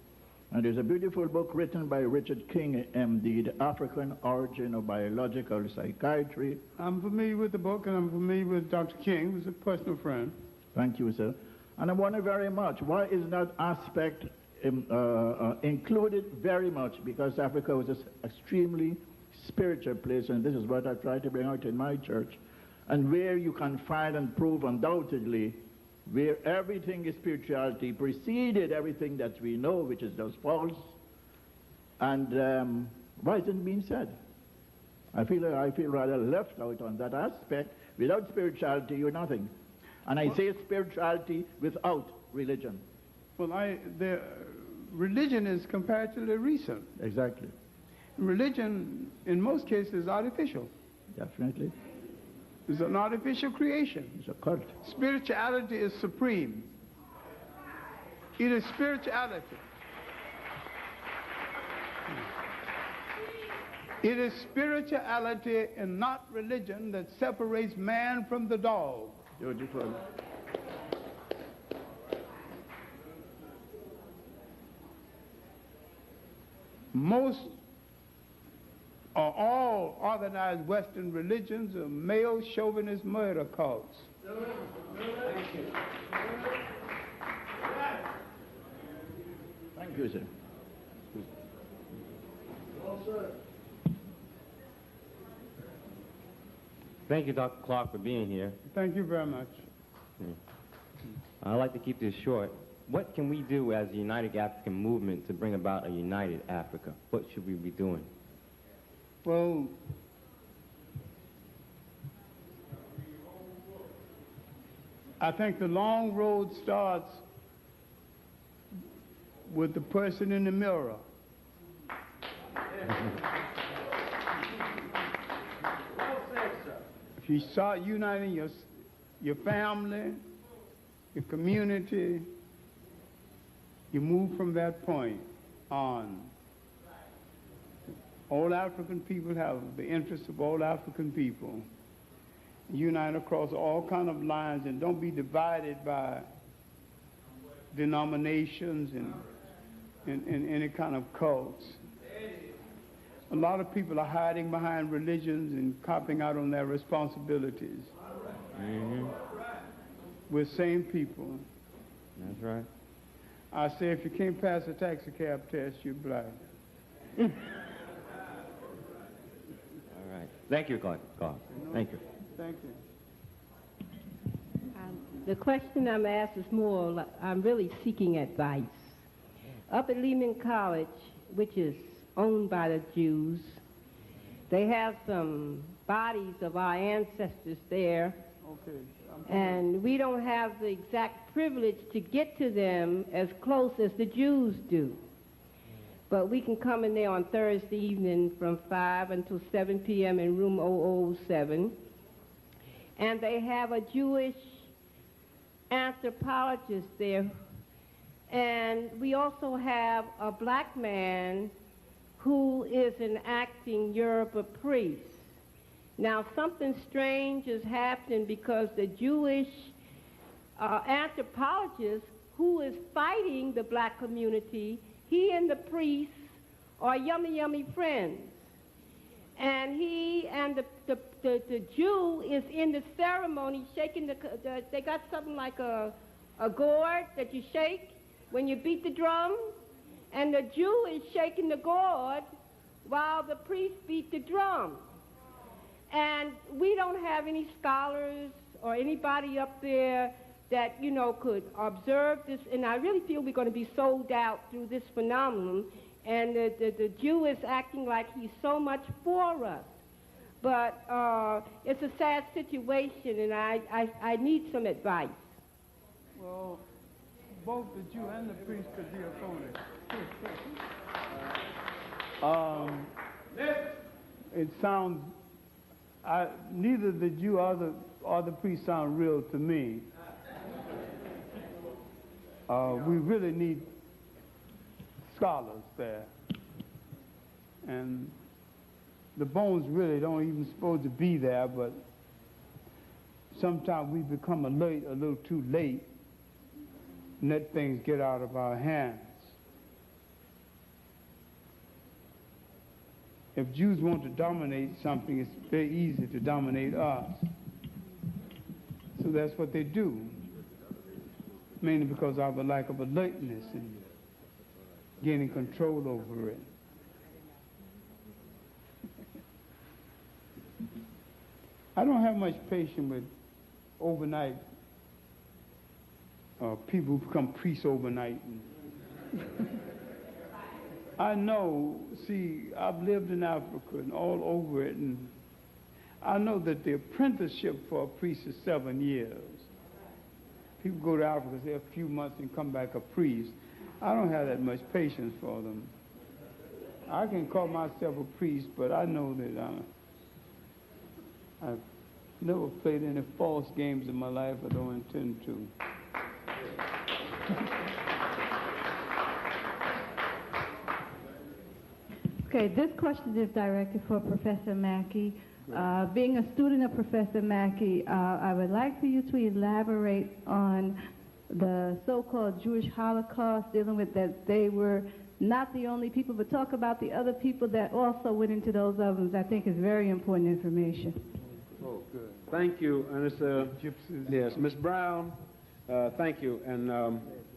And there's a beautiful book written by Richard King, MD, The African Origin of Biological Psychiatry. I'm familiar with the book, and I'm familiar with Dr. King, who's a personal friend. Thank you, sir. And I wonder very much, why is that aspect included very much? Because Africa was an extremely spiritual place, and this is what I try to bring out in my church. And where you can find and prove undoubtedly where everything is spirituality preceded everything that we know, which is just false. And why isn't it being said? I feel rather left out on that aspect. Without spirituality, you're nothing. And I say spirituality without religion. Well, the religion is comparatively recent. Exactly. Religion, in most cases, is artificial. Definitely. It's an artificial creation. It's a cult. Spirituality is supreme. It is spirituality. It is spirituality and not religion that separates man from the dog. Beautiful. Most or all organized Western religions are male chauvinist murder cults. Thank you, sir. Thank you, Dr. Clarke, for being here. Thank you very much. I'd like to keep this short. What can we do as a United African movement to bring about a united Africa? What should we be doing? Well, I think the long road starts with the person in the mirror. If you start uniting your family, your community, you move from that point on. All African people have the interests of all African people. Unite across all kind of lines and don't be divided by denominations and any kind of cults. A lot of people are hiding behind religions and copping out on their responsibilities. Mm-hmm. We're same people. That's right. I say if you can't pass a taxi cab test, you're black. All right. Thank you, Clarke. Thank you. Thank you. The question I'm asked is more, like, I'm really seeking advice. Up at Lehman College, which is owned by the Jews, they have some bodies of our ancestors there. Okay. And we don't have the exact privilege to get to them as close as the Jews do. But we can come in there on Thursday evening from 5 until 7 p.m. in room 007. And they have a Jewish anthropologist there And we also have a black man who is an acting Yoruba priest. Now, something strange is happening because the Jewish anthropologist who is fighting the black community, he and the priest are yummy friends. And he and the Jew is in the ceremony shaking they got something like a gourd that you shake when you beat the drum. And the Jew is shaking the gourd while the priest beat the drum. And we don't have any scholars or anybody up there that, you know, could observe this. And I really feel we're going to be sold out through this phenomenon. And the Jew is acting like he's so much for us. But it's a sad situation, and I need some advice. Well, both the Jew and the priest could be opponents. It sounds, neither the Jew or the priest sound real to me. We really need scholars there. And the bones really don't even supposed to be there, but sometimes we become a little too late and let things get out of our hands. If Jews want to dominate something, it's very easy to dominate us. So that's what they do, mainly because of a lack of alertness and gaining control over it. I don't have much patience with overnight people who become priests overnight. I know, see, I've lived in Africa and all over it, and I know that the apprenticeship for a priest is 7 years. People go to Africa, stay a few months and come back a priest. I don't have that much patience for them. I can call myself a priest, but I know that I've never played any false games in my life. I don't intend to. Okay, this question is directed for Professor Mackey. Being a student of Professor Mackey, I would like for you to elaborate on the so-called Jewish Holocaust, dealing with that they were not the only people, but talk about the other people that also went into those ovens. I think is very important information. Oh, good. Thank you. And it's yes, Ms. Brown. Thank you. And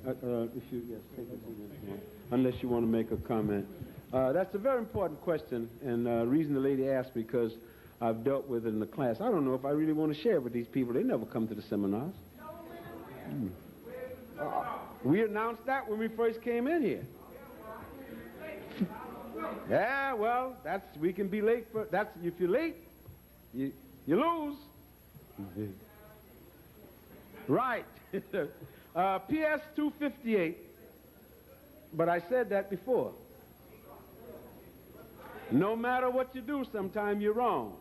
if you take this again, unless you want to make a comment. That's a very important question, and the reason the lady asked because I've dealt with it in the class. I don't know if I really want to share it with these people. They never come to the seminars. We announced that when we first came in here. Yeah, well, we can be late for, if you're late, you lose. Right. PS 258, but I said that before. No matter what you do, sometimes you're wrong.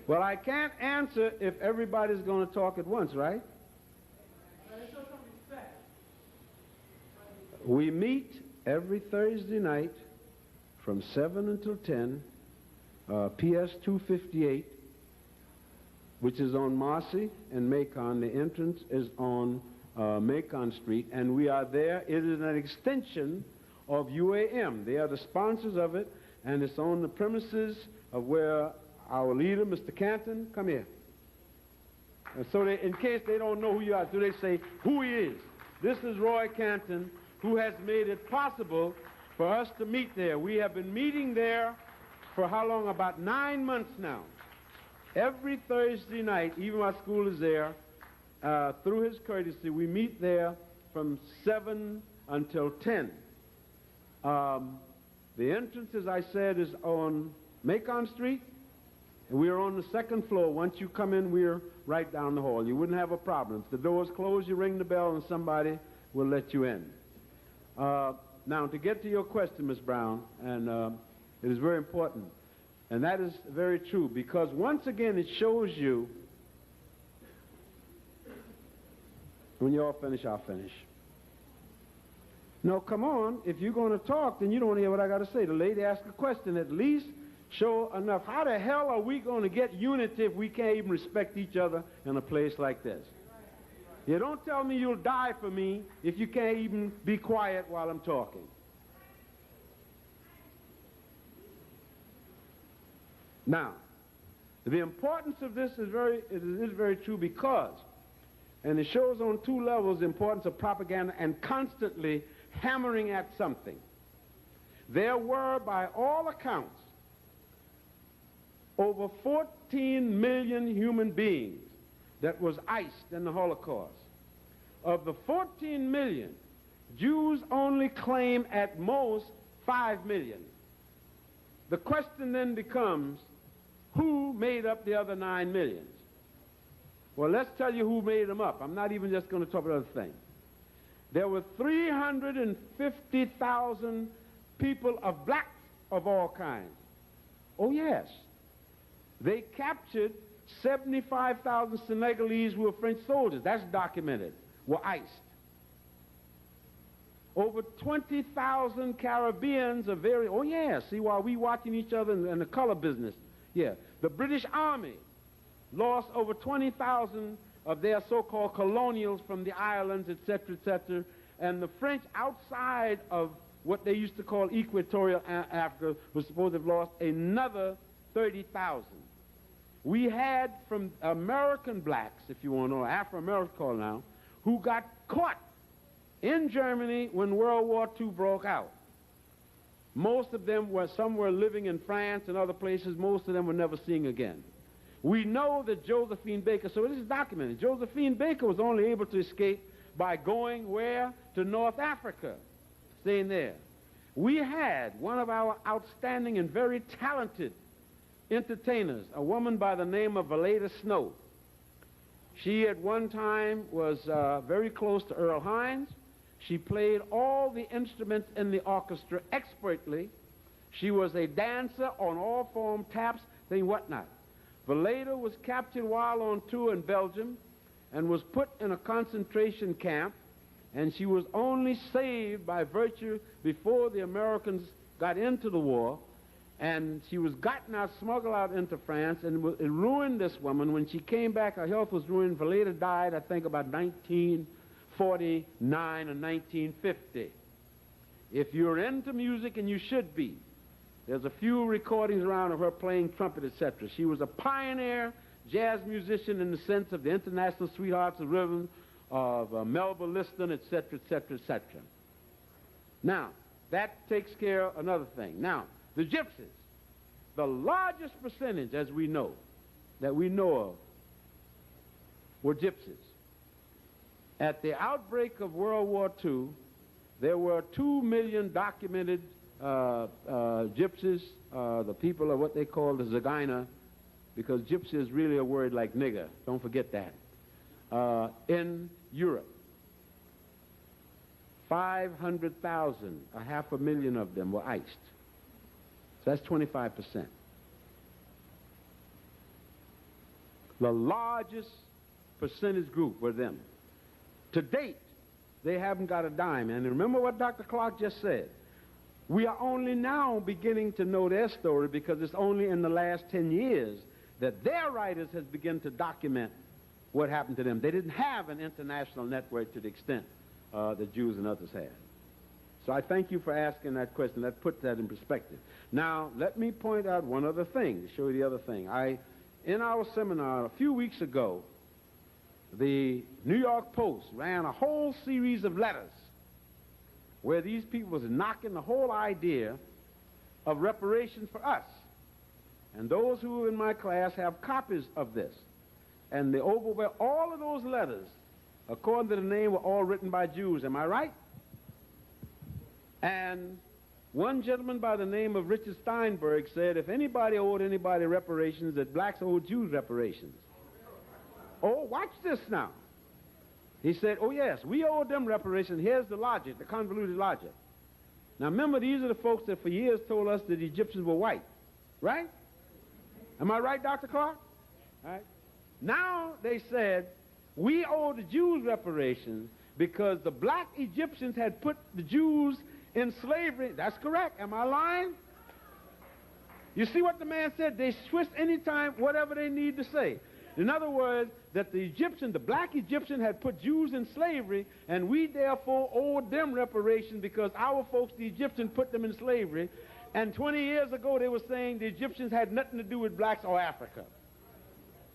Well, I can't answer if everybody's going to talk at once, right? We meet every Thursday night from 7 until 10, PS 258, which is on Marcy and Macon. The entrance is on Macon Street, and we are there. It is an extension of UAM. They are the sponsors of it, and it's on the premises of where our leader, Mr. Canton, come here. And so in case they don't know who you are, so they say who he is. This is Roy Canton, who has made it possible for us to meet there. We have been meeting there for how long? About 9 months now. Every Thursday night, even while school is there, through his courtesy, we meet there from 7 until 10. The entrance, as I said, is on Macon Street, and we are on the second floor. Once you come in, we're right down the hall. You wouldn't have a problem. If the door's closed, you ring the bell, and somebody will let you in. Now, to get to your question, Ms. Brown, and it is very important, and that is very true, because once again, it shows you, When you all finish, I'll finish. No, come on. If you're going to talk, then you don't hear what I got to say. The lady asked a question. At least show enough. How the hell are we going to get unity if we can't even respect each other in a place like this? You don't tell me you'll die for me if you can't even be quiet while I'm talking. Now, the importance of this is very true because, and it shows on two levels the importance of propaganda and constantly hammering at something. There were, by all accounts, over 14 million human beings that was iced in the Holocaust. Of the 14 million, Jews only claim at most 5 million. The question then becomes, who made up the other 9 million? Well, let's tell you who made them up. I'm not even just going to talk about other things. There were 350,000 people of blacks of all kinds. Oh, yes. They captured 75,000 Senegalese who were French soldiers. That's documented. Were iced. Over 20,000 Caribbeans of very, oh, yeah. See, while we watching each other in the color business, yeah. The British Army lost over 20,000 of their so-called colonials from the islands, etc., etc., and the French outside of what they used to call equatorial Africa was supposed to have lost another 30,000. We had from American blacks, if you want to know, Afro-American call now, who got caught in Germany when World War II broke out. Most of them were, some were living in France and other places. Most of them were never seen again. We know that Josephine Baker, so this is documented, Josephine Baker was only able to escape by going where? To North Africa, staying there. We had one of our outstanding and very talented entertainers, a woman by the name of Valeda Snow. She at one time was very close to Earl Hines. She played all the instruments in the orchestra expertly. She was a dancer on all form taps, thing whatnot. Valeda was captured while on tour in Belgium and was put in a concentration camp, and she was only saved by virtue before the Americans got into the war, and she was gotten out, smuggled out into France, and it ruined this woman. When she came back, her health was ruined. Valeda died, I think, about 1949 or 1950. If you're into music, and you should be, there's a few recordings around of her playing trumpet, etc. She was a pioneer jazz musician in the sense of the international sweethearts of rhythm, of Melba Liston, etc., etc., etc. Now, that takes care of another thing. Now, the gypsies, the largest percentage, as we know, that we know of, were gypsies. At the outbreak of World War II, there were 2 million documented gypsies, the people of what they call the Zagaina, because gypsy is really a word like nigger, don't forget that, in Europe. 500,000, 500,000 of them were iced. So that's 25%. The largest percentage group were them. To date, they haven't got a dime. And remember what Dr. Clarke just said. We are only now beginning to know their story because it's only in the last 10 years that their writers has begun to document what happened to them. They didn't have an international network to the extent the Jews and others had. So I thank you for asking that question. That puts that in perspective. Now, let me point out one other thing to show you the other thing. In our seminar a few weeks ago, the New York Post ran a whole series of letters where these people was knocking the whole idea of reparations for us. And those who are in my class have copies of this. And all of those letters, according to the name, were all written by Jews. Am I right? And one gentleman by the name of Richard Steinberg said if anybody owed anybody reparations, that blacks owed Jews reparations. Oh, watch this now. He said, oh yes, we owe them reparations. Here's the logic, the convoluted logic. Now remember, these are the folks that for years told us that the Egyptians were white, right? Am I right, Dr. Clarke? All right. Now they said, We owe the Jews reparations because the black Egyptians had put the Jews in slavery. That's correct. Am I lying? You see what the man said? They twist anytime whatever they need to say. In other words, that the Egyptian, the black Egyptian, had put Jews in slavery, and we therefore owed them reparations because our folks, the Egyptians, put them in slavery. And 20 years ago, they were saying the Egyptians had nothing to do with blacks or Africa.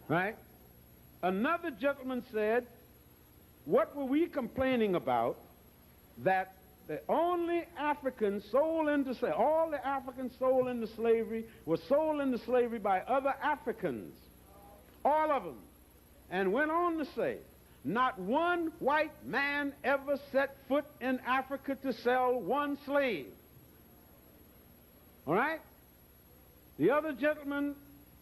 Right? Another gentleman said, what were we complaining about? That the only Africans sold into slavery, all the Africans sold into slavery were sold into slavery by other Africans. All of them. And went on to say, not one white man ever set foot in Africa to sell one slave. All right? The other gentleman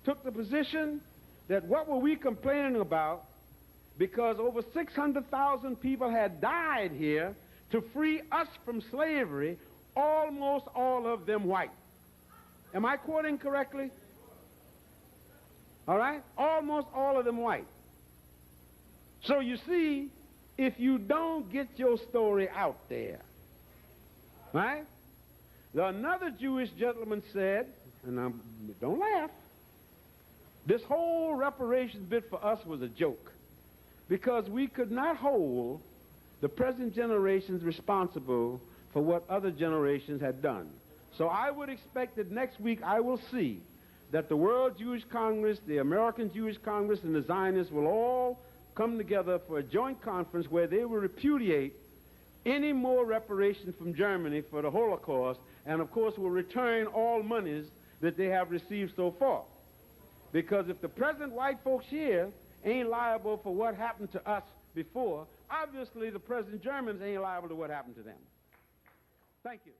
took the position that what were we complaining about because over 600,000 people had died here to free us from slavery, almost all of them white. Am I quoting correctly? All right? Almost all of them white. So you see, if you don't get your story out there, right? Another Jewish gentleman said, and don't laugh, this whole reparations bit for us was a joke because we could not hold the present generations responsible for what other generations had done. So I would expect that next week I will see that the World Jewish Congress, the American Jewish Congress, and the Zionists will all come together for a joint conference where they will repudiate any more reparations from Germany for the Holocaust, and of course will return all monies that they have received so far. Because if the present white folks here ain't liable for what happened to us before, obviously the present Germans ain't liable to what happened to them. Thank you.